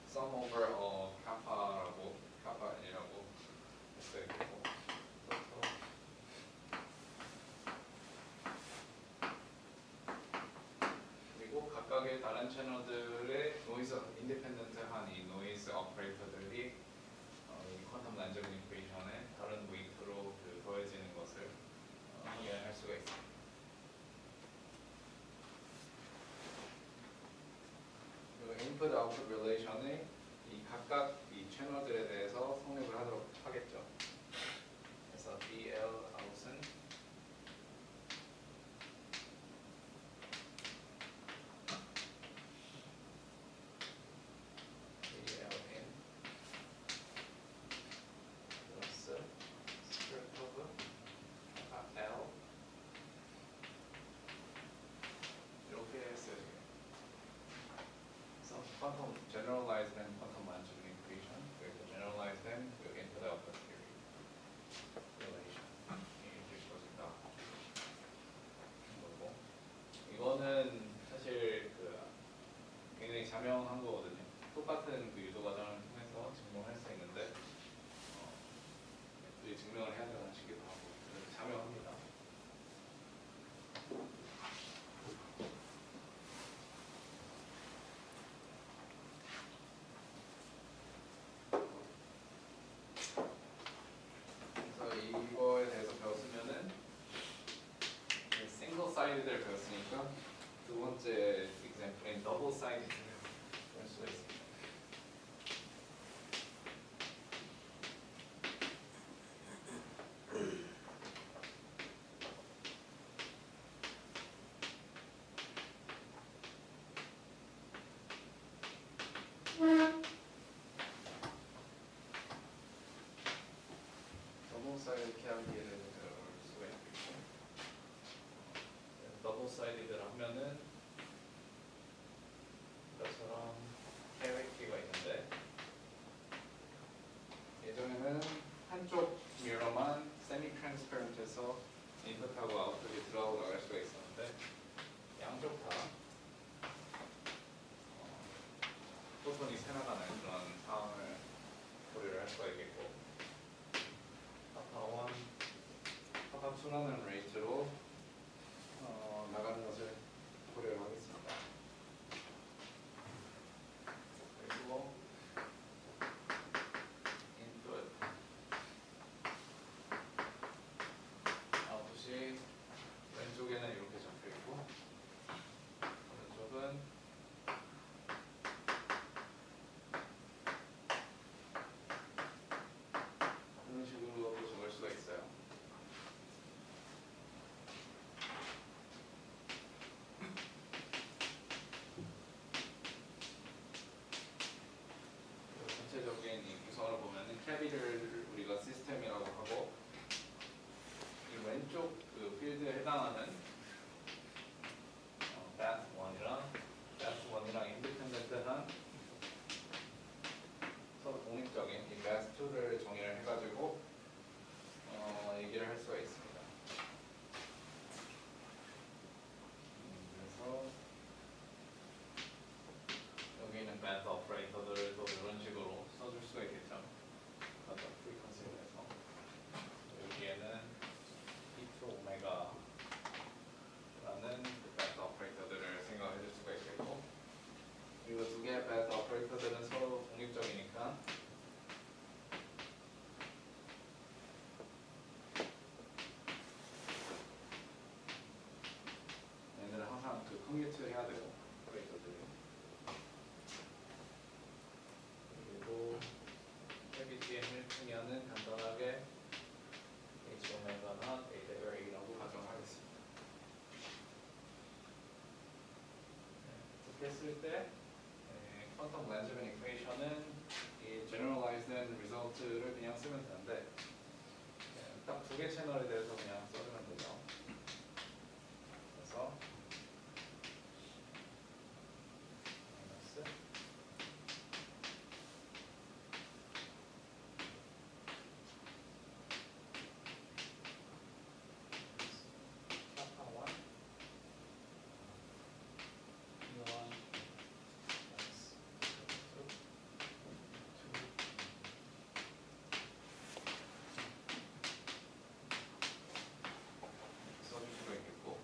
sum over kappa라고 kappa n이라고 했어야 되고 그리고 각각의 다른 채널들의 노이즈 인디펜던트한 이 노이즈 오퍼레이터들이 이 퀀텀 란저링 이퀘이션에 다른 웨이트로 그 더해지는 것을 이해할 수가 있습니다. 그리고 인풋 아웃풋 릴레이션의 이 각각 이 채널들에 대해서 성립을 하도록 하겠죠. 그래서 BL 아웃은 BL in 플러스 스크립트 오브 L 이렇게 했어요. 그래서 quantum generalized and quantum 란저링 equation 그리고 generalized and 그 input output theory relation 이렇게 주어진다. 거고 이거는 사실 그 굉장히 자명한 거거든요. 똑같은 그 유도 과정을 통해서 증명할 수 있는데 이 증명을 해야 되나 싶기도 하고 그래서 자명합니다. 그래서 이거에 대해서 배웠으면은 싱글 사이드를 배웠으니까 두 번째 example인 더블 사이드를 볼 수가 있습니다. 더블 사이드 캐비티를 배울 수가 있겠고 더블 사이드를 하면은 이것처럼 캐비티가 있는데 예전에는 한쪽 미러만 세미 트랜스퍼런트해서 인풋하고 아웃풋이 들어가고 나갈 수가 있었는데 양쪽 다 포톤이 새나가는 그런 상황을 고려를 할 수가 있겠고 카파 1, 카파 2라는 레이트로 나가는 것을 고려를 하겠습니다. 그리고 인풋 아웃풋이 왼쪽에는 이렇게 적혀 있고 오른쪽은 이런 식으로 적을 수가 있어요. 해야 되고 오퍼레이터들이. 그리고 LBTM을 풀면은 간단하게 H 오메가나 데이터 A라고 가정하겠습니다. 이렇게 했을 때 퀀텀 랜즈맨 이퀘이션은 이 generalized result를 그냥 쓰면 되는데 딱 두 개 채널에 대해서 그냥 써주면 되죠. 그래서 마이너스 kappa 1 E1 마이너스 2 써줄 수가 있겠고,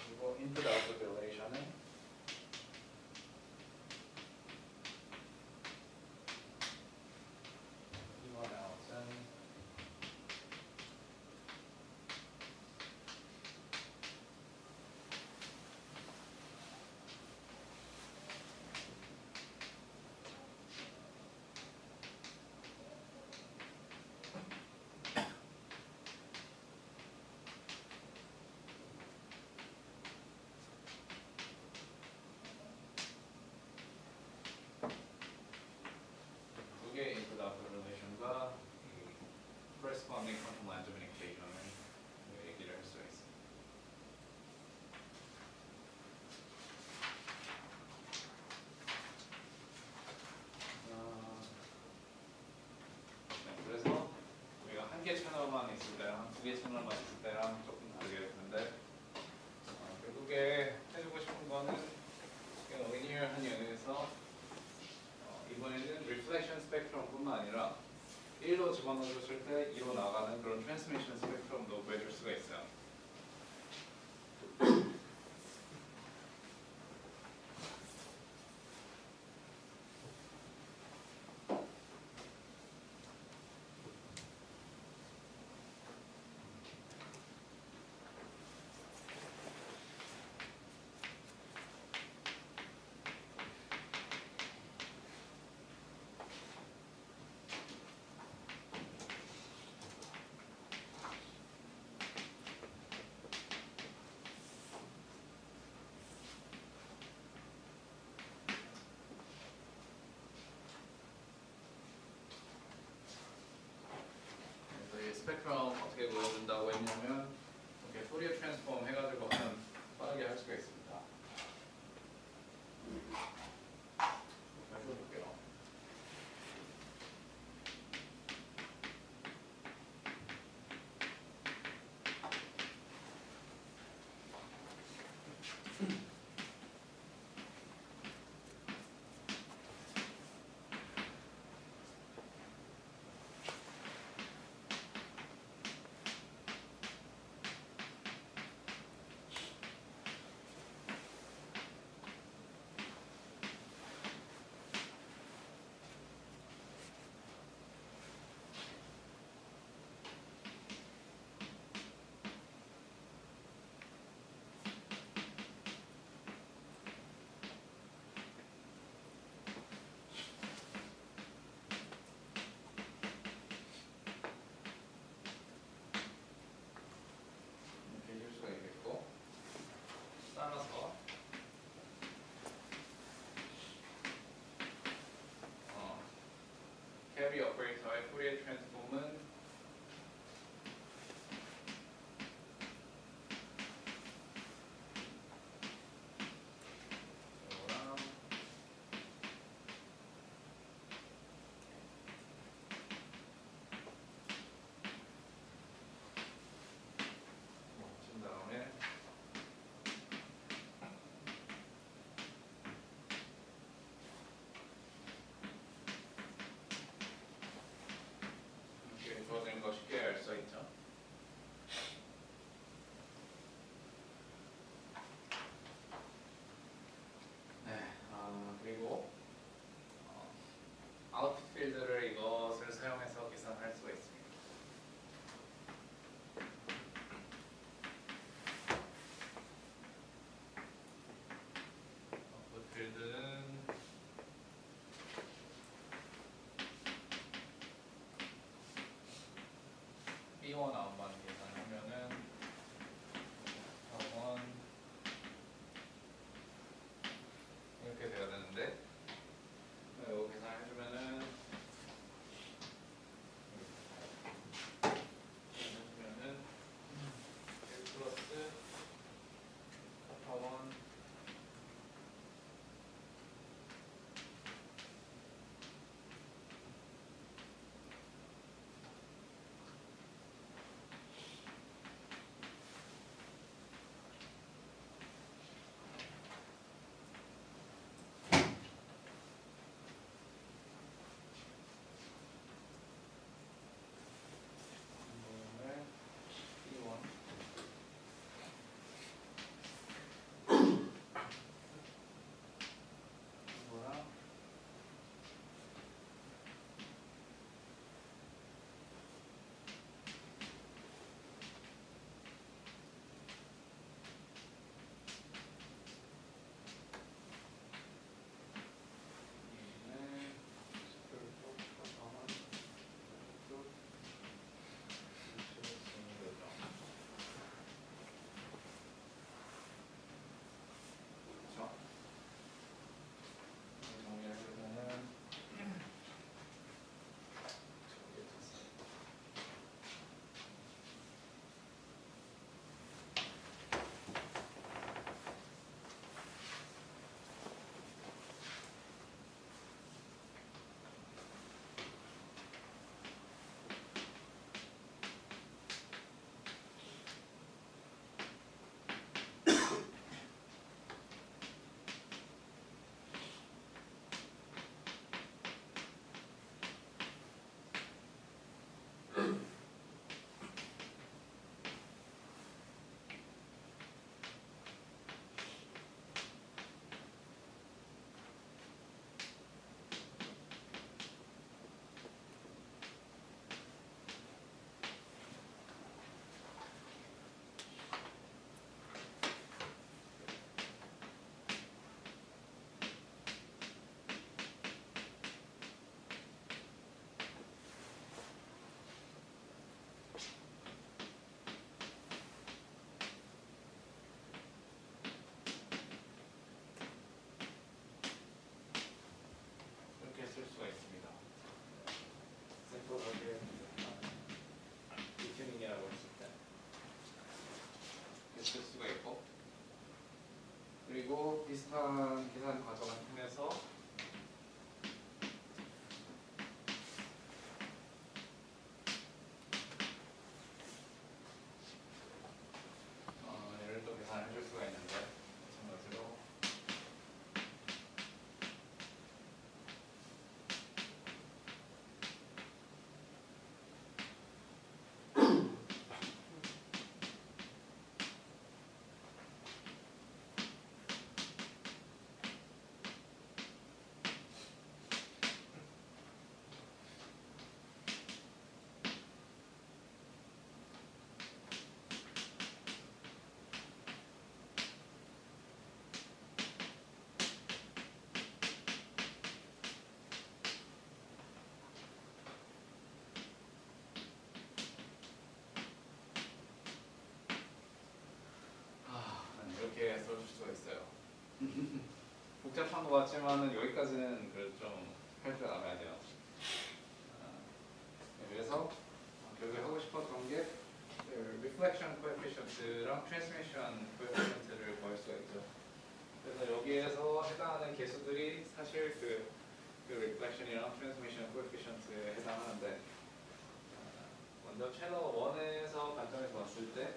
그리고 input output relation은 E1 out은 두 개의 input output relation과 이 corresponding quantum Langevin equation을 얘기를 할 수가 있습니다. 그래서 우리가 한 개 채널만 있을 때랑 두 개 채널만 있을 때랑 조금 다르게 되는데 결국에 해주고 싶은 거는 리니어한 연에서 이번에는 reflection spectrum뿐만 아니라 1로 집어넣어줬을 때 2로 나가는 그런 transmission spectrum도 구해줄 수가 있어요. 그래서 이 스펙트럼 어떻게 구해준다고 했냐면 이렇게 포리어 트랜스폼 해가지고 하면 빠르게 할 수가 있습니다. 해볼게요. 이렇게 해줄 수가 있겠고, 따라서 캐리 오퍼레이터의 포리어 트랜스폼은 이거랑 친 다음에 그리고 비슷한 계산 과정을 통해서 얘를 또 계산해 줄 수가 있는데 마찬가지로 이렇게 써줄 수가 있어요. 복잡한 것 같지만은 여기까지는 그래도 좀 할 줄 알아야 돼요. 그래서 결국에 하고 싶었던 게 reflection coefficient랑 transmission coefficient를 구할 수가 있죠. 그래서 여기에서 해당하는 개수들이 사실 그 reflection이랑 transmission coefficient에 해당하는데 먼저 채널 1에서 관점에서 봤을 때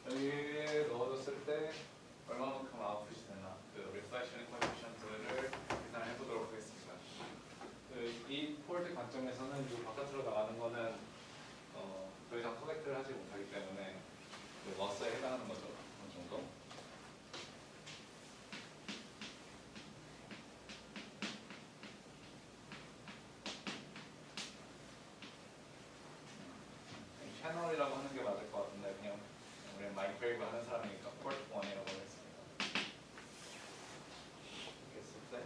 여기에 넣어줬을 때 얼마만큼 아웃풋이 되나 그 reflection coefficient를 계산해 보도록 하겠습니다. 이 폴드 관점에서는 이 바깥으로 나가는 거는 더 이상 커넥트를 하지 못하기 때문에 그 러스에 해당하는 거죠. 어느 정도. 채널이라고 하는 게 맞을 것 같은데 그냥 우리 마이크웨이브 하는 사람이니까 포트 1이라고 하겠습니다. 이렇게 했을 때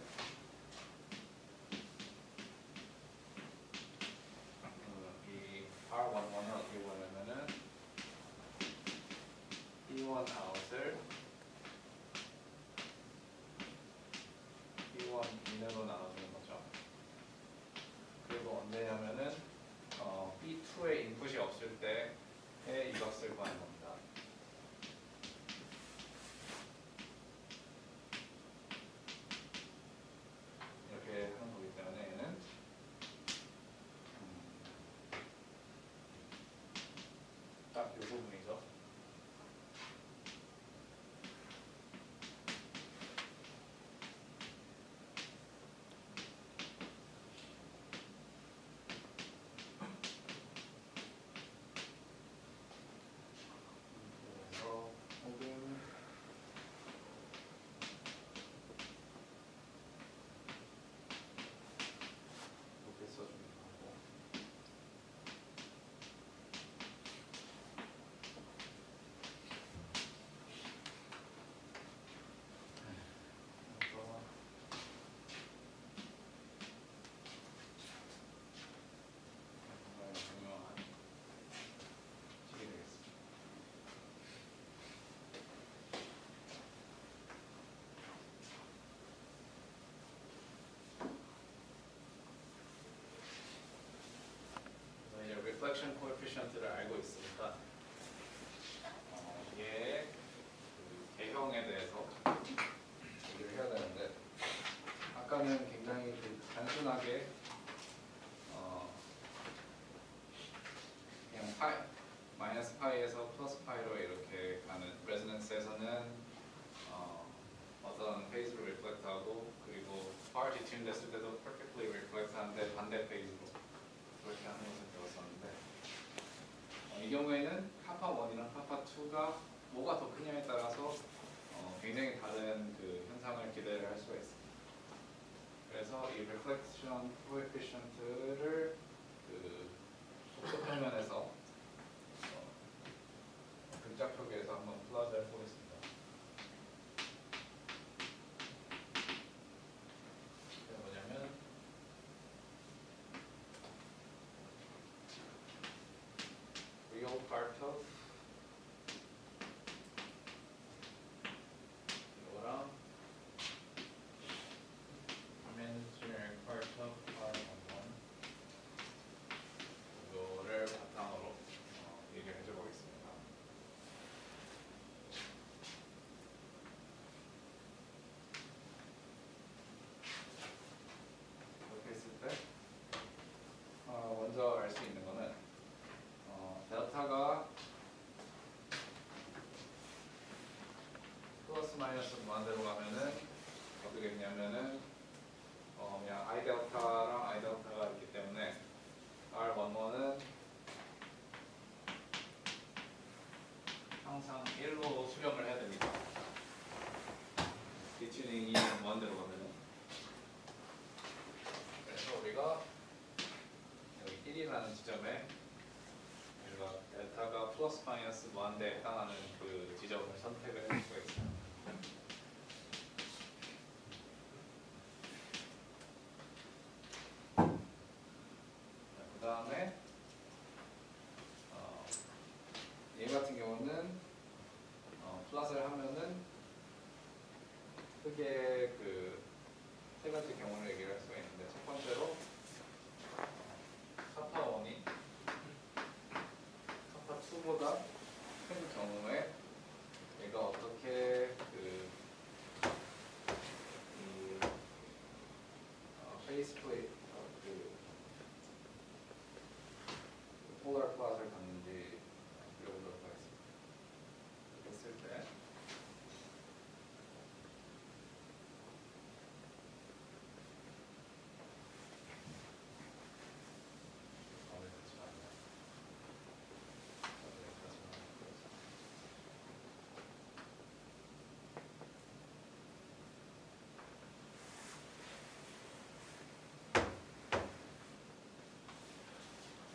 이 R11을 어떻게 보냐면은 P1 아웃을 P1 인으로 나눠주는 거죠. 그리고 언제냐면은 B2에 인풋이 없을 때의 이것을 구하는 겁니다. 이렇게 하는 거기 때문에 얘는 딱 이 부분이죠. 그래서 혹은 이렇게 써주기도 하고 그래서 정말 중요한 식이 되겠습니다. 그래서 이제 reflection coefficient를 알고 있으니까 이게 그 개형에 대해서 얘기를 해야 되는데 아까는 굉장히 그 단순하게 그냥 마이너스 파이에서 플러스 파이로 이렇게 가는 레즈넌스에서는 어떤 페이스로 리플렉트하고 그리고 파워 디튠 됐을 때도 perfectly reflect하는데 반대 페이스로 그렇게 하는 것을 배웠었는데 이 경우에는 카파 1이랑 카파 2가 뭐가 더 크냐에 따라서 굉장히 다른 그 현상을 기대를 할 수가 있습니다. 그래서 이 reflection coefficient를 그 속도 평면에서 글자 표기에서 한번 플러스 해보겠습니다. 이게 뭐냐면 real part of 이거랑 imaginary part of R11 이거를 바탕으로 얘기를 해줘 보겠습니다. 마이너스 무한대로 가면은 어떻게 되냐면은 그냥 I 델타랑 I 델타가 있기 때문에 R11은 항상 1로 수렴을 해야 됩니다. 디튜닝이 무한대로 가면은. 그래서 우리가 여기 1이라는 지점에 우리가 델타가 플러스 마이너스 무한대에 해당하는 그 지점을 선택을 할 수가 있어요. 그 다음에 얘 같은 경우는 플러스를 하면은 크게 그 세 가지 경우를 얘기를 할 수가 있는데 첫 번째로 카파 1이 카파 2보다 큰 경우에 얘가 어떻게 페이스 플레이트 폴라 플러스를 갖는지 그려보도록 하겠습니다. 이렇게 했을 때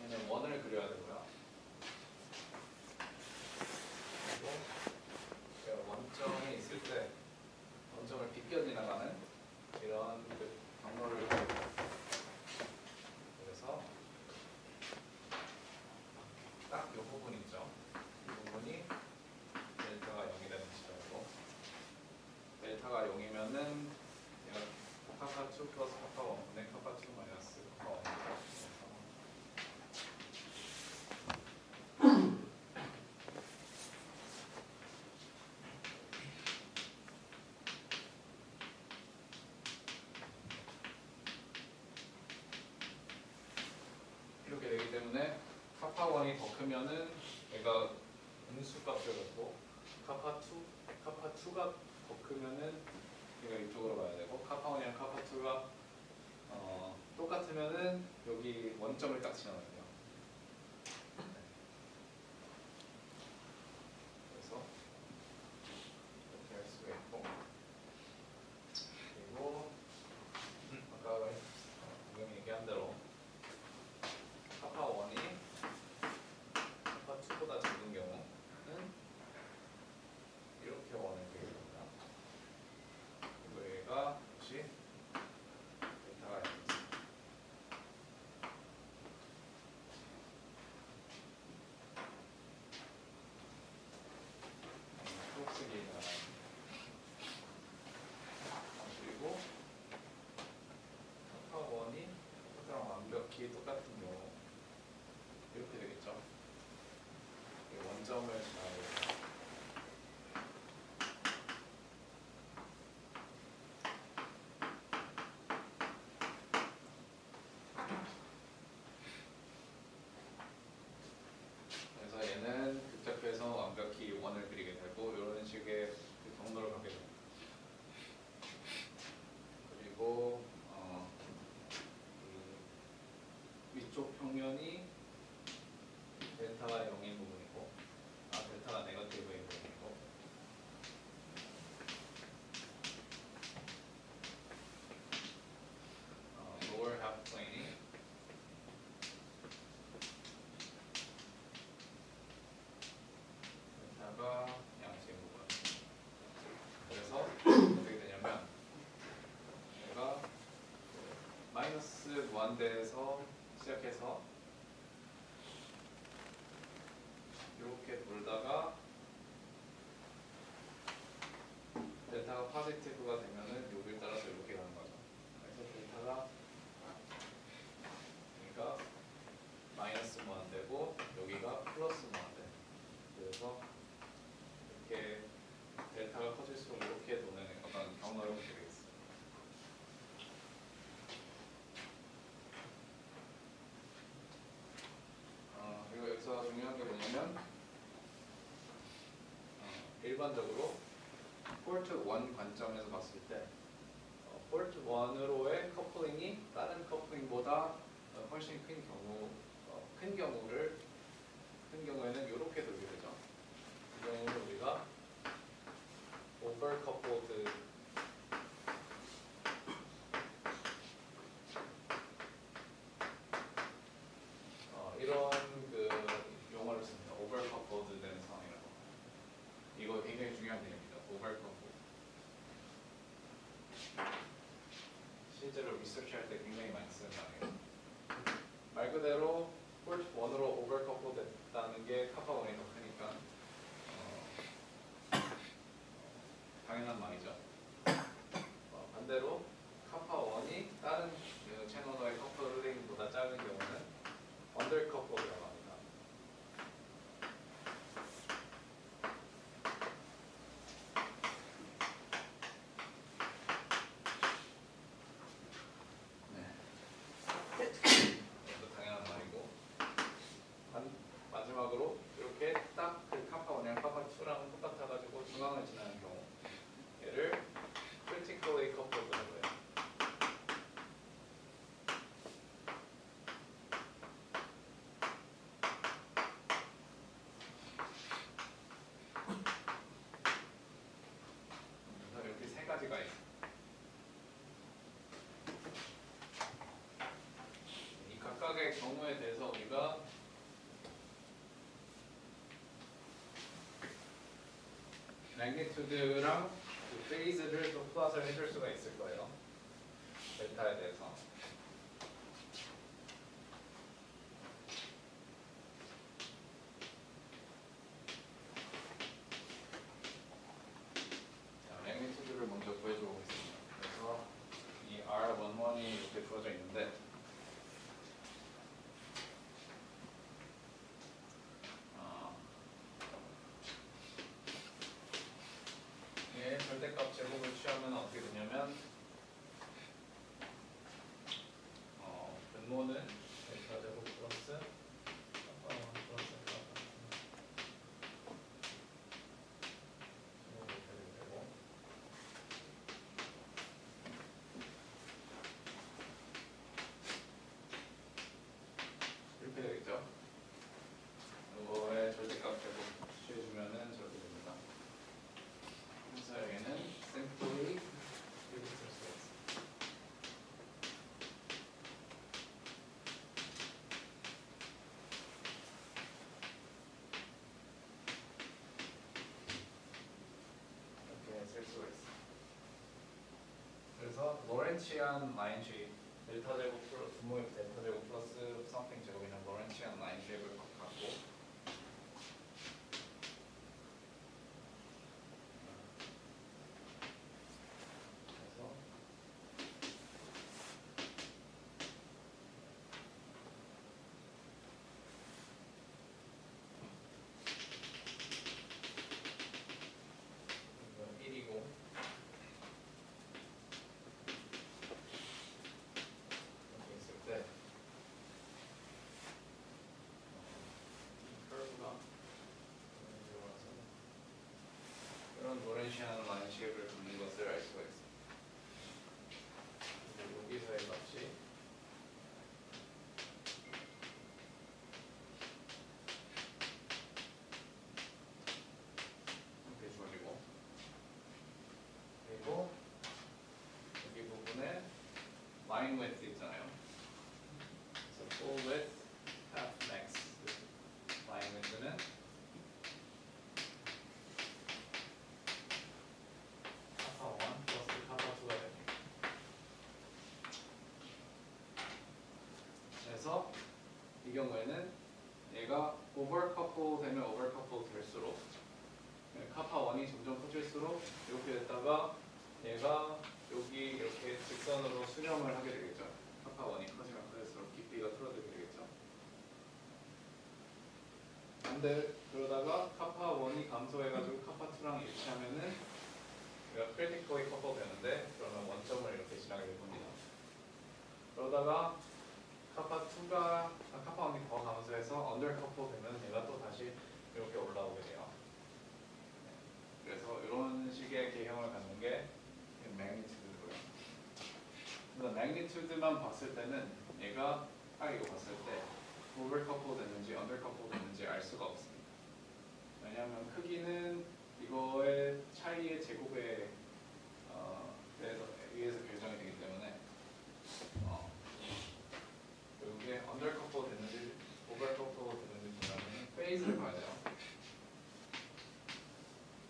얘는 원을 그려야 되고요. 그리고 제가 원점이 있을 때 원점을 비껴 지나가는 이런 그 경로를 그립니다. 그래서 딱 이 부분 있죠. 이 부분이 델타가 0이 되는 시점이고 델타가 0이면은 카파 2 플러스 카파 1분의 카파 2 마이너스 카파 1입니다. 이렇게 되기 때문에 카파 1이 더 크면은 얘가 음수값을 갖고 카파 2가 더 크면은 얘가 이쪽으로 가야 되고 카파 1이랑 카파 2가 똑같으면은 여기 원점을 딱 지나가야 돼요. 그래서 이렇게 할 수가 있고 그리고 아까 분명히 얘기한 대로 카파 1이 카파 2보다 작은 경우는 이렇게 원을 그리게 됩니다. 그리고 얘가 역시 델타가 있습니다. 초록색이 그리고 카파 1이 카파랑 완벽히 똑같은 경우 이렇게 되겠죠. 이 원점을 잘 그래서 얘는 극적해서 완벽히 원을 그리게 되고 이런 식의 그 경로를 가게 됩니다. 그리고 위쪽 평면이 델타가 0인 부분이고 델타가 네거티브인 부분이고 lower half plane이 델타가 양수인 부분. 그래서 어떻게 되냐면 얘가 마이너스 무한대에서 시작해서 이렇게 돌다가 델타가 포지티브가 되면은 여기를 따라서 이렇게 가는 거죠. 그래서 델타가 여기가 마이너스 무한대고 여기가 플러스 무한대. 그래서 이렇게 델타가 커질수록 이렇게 도는 어떤 경로를 보게 되겠습니다. 그리고 여기서 중요한 게 뭐냐면 일반적으로 포트 1 관점에서 봤을 때 포트 1으로의 커플링이 다른 커플링보다 훨씬 큰 경우에는 이렇게 돌게 되죠. 이 경우는 우리가 over coupled 이런 그 용어를 씁니다. over coupled 된 상황이라고. 이거 굉장히 중요한 개념입니다. over coupled. 실제로 리서치할 때 굉장히 많이 쓰는 단어예요. 말 그대로 포트 1으로 over coupled 됐다는 게 카파 1이 더 크니까 당연한 말이죠. 반대로 카파 1이 다른 그 채널의 커플링보다 작은 경우는 언더 커플이라고 합니다. 네. 이것도 당연한 말이고 마지막으로 이렇게 딱 그 카파 1이랑 카파 2랑 똑같아가지고 중앙을 지나는 경우 얘를 critically coupled라고 해요. 그래서 이렇게 세 가지가 있어요. 이 각각의 경우에 대해서 우리가 매그니튜드랑 그 페이즈를 또 플롯을 해줄 수가 있을 거예요. 델타에 대해서. 자, 매그니튜드를 먼저 구해줘 보겠습니다. 그래서 이 R11이 이렇게 주어져 있는데 얘 절대값 제곱을 취하면 어떻게 되냐면 분모는 델타 제곱 플러스 카파 1 플러스 카파 2 이렇게 되고 이렇게 되겠죠. 이거의 절대값 제곱 취해주면은 저렇게 됩니다. 그래서 여기는 simply 이렇게 쓸 수가 있어요. 이렇게 쓸 수가 있어요. 그래서 로렌치안 라인 쉐입 델타 제곱 플러스 분모의 델타 제곱 플러스 something 제곱이는 로렌치안 라인 쉐입을 갖고 그래서 이건 1이고 이렇게 있을 때 커브가 이런 로렌시안 라인 쉐입을 갖는 것을 알 수가 있습니다. 여기서의 값이 이렇게 주어지고 그리고 여기 부분에 line width 있잖아요. 그래서 full width, half max line width는 카파 1 플러스 카파 2가 됩니다. 그래서 이 경우에는 얘가 오버커플 되면 오버커플 될수록 카파 1이 점점 커질수록 이렇게 됐다가 얘가 여기 이렇게 직선으로 수렴을 하게 되겠죠. 카파 1이 커지면 커질수록 깊이가 줄어들게 되겠죠. 근데 그러다가 카파 1이 감소해가지고 카파 2랑 일치하면은 얘가 critically coupled 되는데 그러면 원점을 이렇게 지나게 될 겁니다. 그러다가 카파 1이 더 감소해서 under coupled 되면 얘가 또 다시 이렇게 올라오게 돼요. 그래서 이런 식의 개형을 매그니튜드만 봤을 때는 얘가 딱 이거 봤을 때 오버커플 됐는지 언더커플 됐는지 알 수가 없습니다. 왜냐하면 크기는 이거의 차이의 제곱에 의해서 결정이 되기 때문에 이게 언더커플 됐는지 오버커플 됐는지 보려면 페이즈를 봐야 돼요.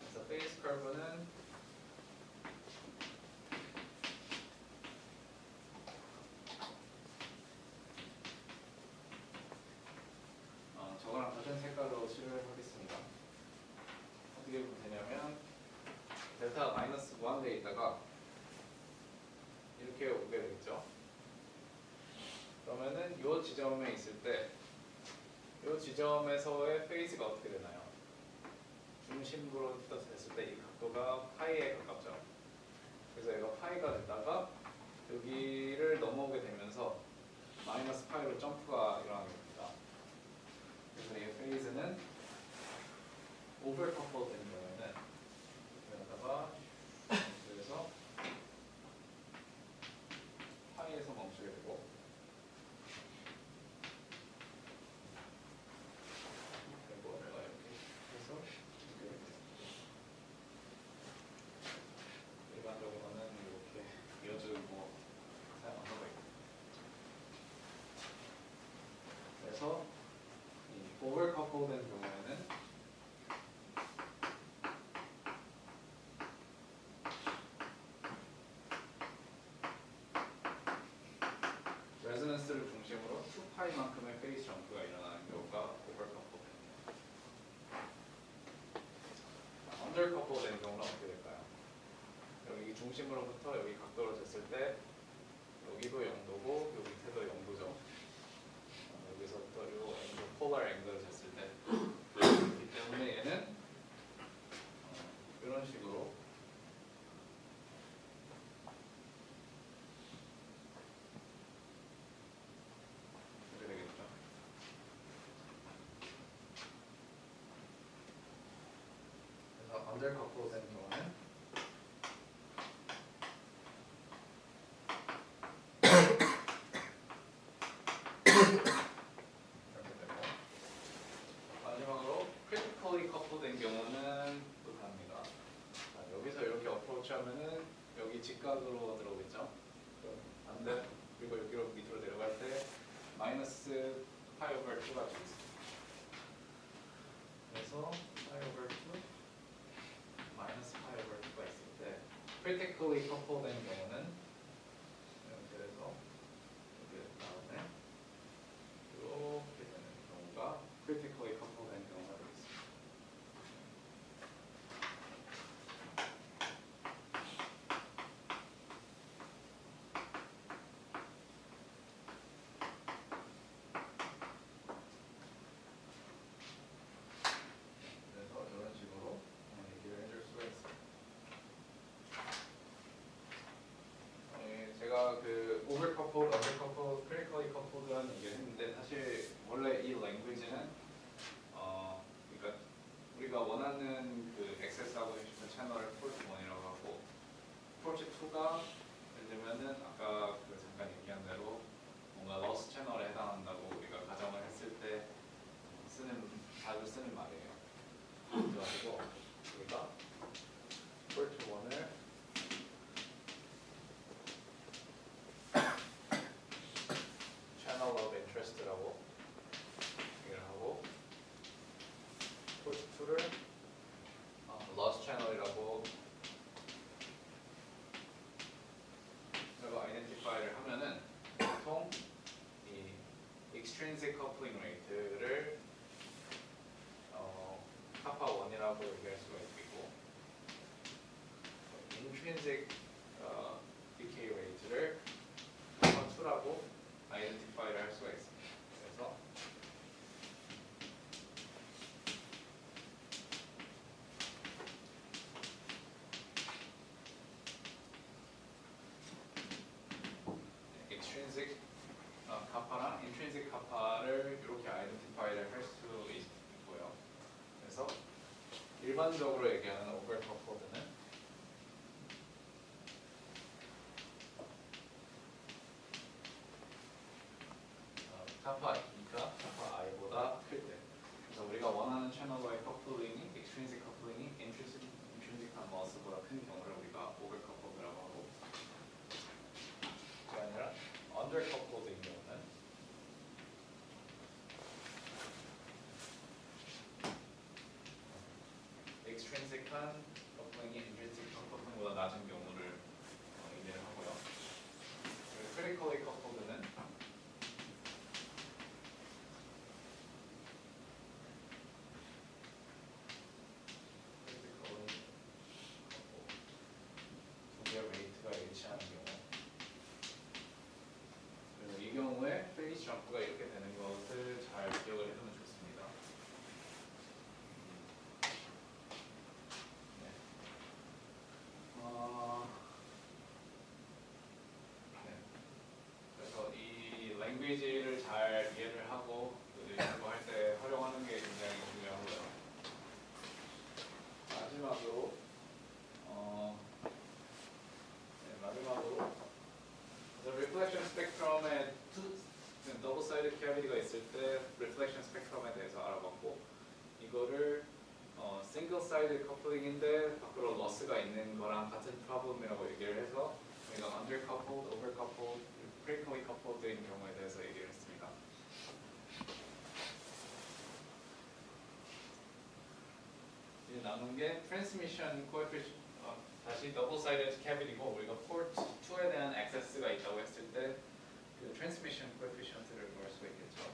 그래서 페이스 커브는 저거랑 같은 색깔로 칠을 하겠습니다. 어떻게 보면 되냐면 델타가 마이너스 무한대에 있다가 이렇게 오게 되겠죠. 그러면은 이 지점에 있을 때 이 지점에서의 페이스가 어떻게 되나요? 중심부로 됐을 때 이 각도가 파이에 가깝죠. 그래서 얘가 파이가 됐다가 여기를 넘어오게 되면서 마이너스 파이로 점프가 일어나게 됩니다. 그래서 이 페이즈는 오버커플 되는 경우에는 여기다가 그래서 파이에서 멈추게 되고 그리고 내가 이렇게 해서 이렇게 됩니다. 일반적으로는 이렇게 이어주고 사용하는 거예요. 그래서 이 오버커플 된 경우에는 레저넌스를 중심으로 2파이만큼의 페이스 점프가 일어나는 경우가 오버커플 됩니다. 언더커플 된 경우는 어떻게 될까요? 여기 중심으로부터 여기 각도로 쟀을 때 여기도 0도고 여기 밑에도 0도죠. 여기서부터 이 앵글, 폴라 앵글을 쟀을 때 그렇기 때문에 얘는 이런 식으로 이렇게 되겠죠. 그래서 언더커플 된 경우는 마지막으로 critically coupled 된 경우는 또 다릅니다. 여기서 이렇게 어프로치 하면은 여기 직각으로 들어오겠죠. 반대 그리고 여기로 밑으로 내려갈 때 마이너스 파이 오버 2가 되겠습니다. 그래서 파이 오버 2 마이너스 파이 오버 2가 있을 때 critically coupled 된 경우는 이렇게 돼서 이렇게 다음에 이렇게 되는 경우가 critically coupled 된 경우가 되겠습니다. 그래서 이런 식으로 얘기를 해줄 수가 있어요. 제가 그 오버커플, 언더커플, 크리티컬리 커플드라는 얘기를 했는데 사실 원래 이 랭귀지는 그러니까 우리가 원하는 그 액세스하고 싶은 채널을 포르트 1이라고 하고 포르트 2가 예를 들면은 아까 그 잠깐 얘기한 대로 뭔가 러스 채널에 해당한다고 우리가 가정을 했을 때 자주 쓰는 말이에요. 그래가지고 우리가 포르트 1을 channel of interest라고 얘기를 하고 포르트 2를 loss channel이라고 아이덴티파이를 하면은 보통 이 extrinsic coupling rate를 kappa 1이라고 얘기할 수가 있고 intrinsic decay rate를 kappa 2라고 아이덴티파이를 할 수가 있습니다. 그래서 extrinsic kappa랑 intrinsic kappa를 이렇게 아이덴티파이를 할 수 있고요. 그래서 일반적으로 얘기하는 오버커플드는 카파 2가 카파 i보다 클 때. 그래서 우리가 원하는 채널과의 커플링이 extrinsic 커플링이 intrinsic한 loss보다 큰 경우를 우리가 overcoupled라고 하고, 그게 아니라 undercoupled인 경우는 extrinsic한 커플링이 intrinsic 커플링보다 낮은 경우를 의미를 하고요. 그리고 critically coupled는 두 개의 웨이트가 일치하는 경우. 그래서 이 경우에 페이스 점프가 이렇게 되는 것을 잘 기억을 해두면 좋습니다. 네. 네. 그래서 이 랭귀지를 잘 이해를 하고 연구할 때 활용하는 게 굉장히 중요하고요. 마지막으로 그래서 reflection spectrum에 double-sided cavity가 있을 때 reflection spectrum에 대해서 알아봤고, 이거를 single-sided coupling인데 밖으로 loss가 있는 거랑 같은 problem이라고 얘기를 해서 우리가 undercoupled, overcoupled, critically coupled인 경우에 대해서 얘기를 했습니다. 이제 남은 게 transmission coefficient, 다시 double-sided cavity고 우리가 port 2에 대한 access가 있다고 했을 때 그 transmission coefficient를 구할 수가 있겠죠.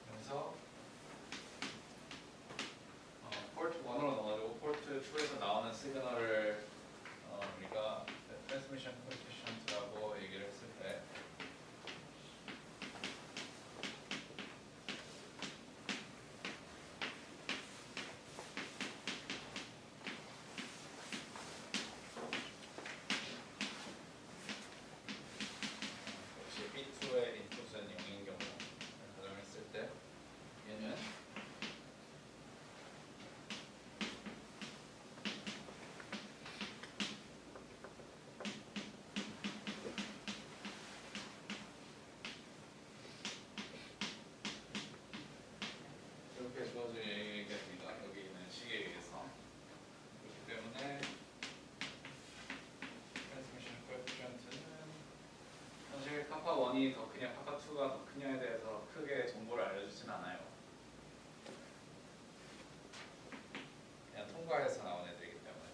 그래서 port 1으로 넣어주고 port 2에서 나오는 시그널을 우리가 transmission coefficient라고 얘기를 했을 때 역시 B2의 인풋은 0인 경우를 가정했을 때 얘는 이렇게 주어지게 됩니다. 여기 있는 식에 의해서. 그렇기 때문에 transmission coefficient는 사실 카파 1이 더 크냐 카파 2가 더 크냐에 대해서 크게 정보를 알려주진 않아요. 그냥 통과해서 나온 애들이기 때문에.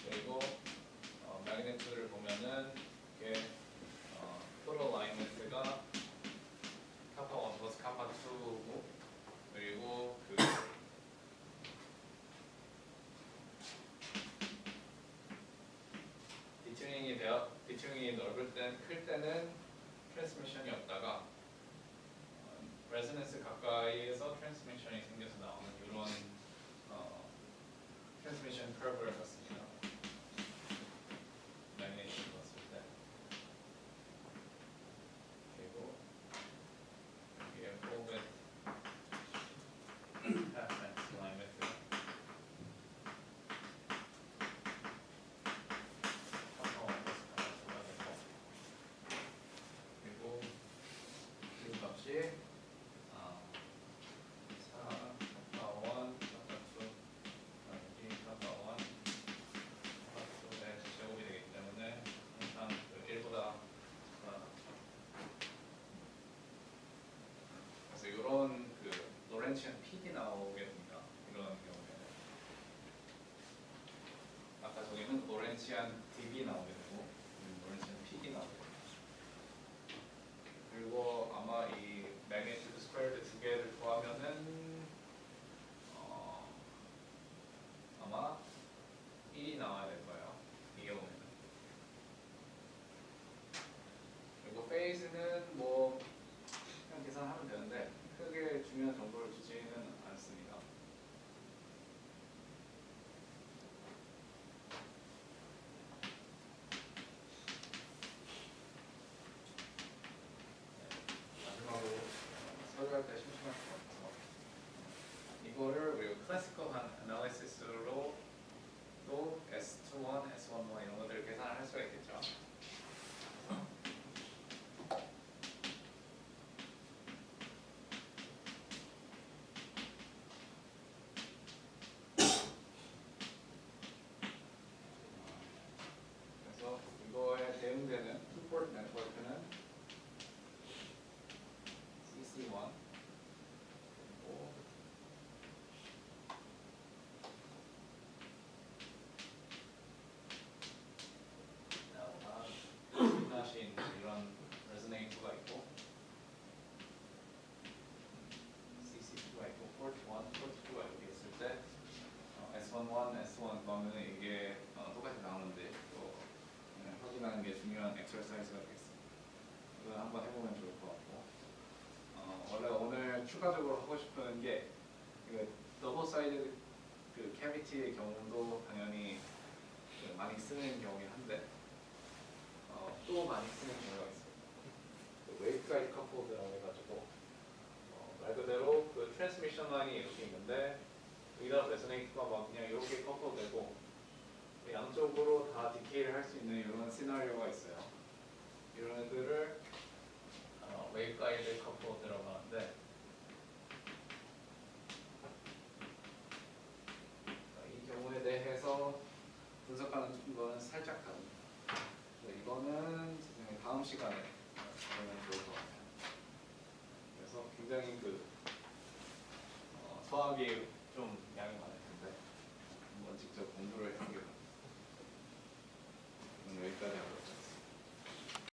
그리고 magnitude를 보면은 이게 total line width가 카파 1 플러스 카파 2고, 그리고 그 디튜닝이 넓을 땐, 클 때는 트랜스미션이 없다가 레저넌스 가까이에서 트랜스미션이 생겨서 나오는 이런 트랜스미션 커브를 봤습니다. 매그네슘 봤을 때. 그리고 여기에 full width, half length line width. 그리고 이 값이 4, 카파 1, 카파 2, 2, 카파 1, 카파 2의 제곱이 되기 때문에 항상 그 1보다 낮죠. 그래서 이런 그 로렌치안 PD 나오게 됩니다. 이런 경우에는 아까 저기는 로렌치안 DB 나오게 되고 로렌치안 PD 나오게 됩니다. 그리고 아마 이 magnitude squared 두 개를 더하면은 아마 1이 나와야 될 거예요. 이 경우에는. 그리고 phase는 뭐 그냥 계산하면 되는데 크게 중요한 정보를 주지는 않습니다. 뭐 이런 것들을 계산을 할 수가 있겠죠. 그래서 이거에 대응되는 투포트 네트워크는 CC1 그리고 빈나신 이런 레즈네이터가 있고 CC2가 있고 포트 1, 포트 2가 이렇게 있을 때 S11, S1 그러면 이게 똑같이 나오는데 또 확인하는 게 중요한 엑서사이즈가 되겠습니다. 이거 한번 해보면 좋을 것 같고 원래 오늘 추가적으로 하고 싶은 게 그 더블 사이드 그 캐비티의 경우도 당연히 그 많이 쓰는 경우긴 한데 또 많이 쓰는 경우가 있어요. 그 웨이브 가이드 커플드라고 해가지고 말 그대로 그 트랜스미션 라인이 이렇게 있는데 여기다 레소네이터가 막 그냥 이렇게 커플되고 양쪽으로 다 디케이를 할 수 있는 이런 시나리오가 있어요. 이런 애들을 웨이브 가이드 커플드라고 하는데 이 경우에 대해서 분석하는 거는 살짝 다릅니다. 이거는 다음 시간에 보면 좋을 것 같아요. 그래서 굉장히 그 수학이 좀 양이 많을 텐데 한번 직접 공부를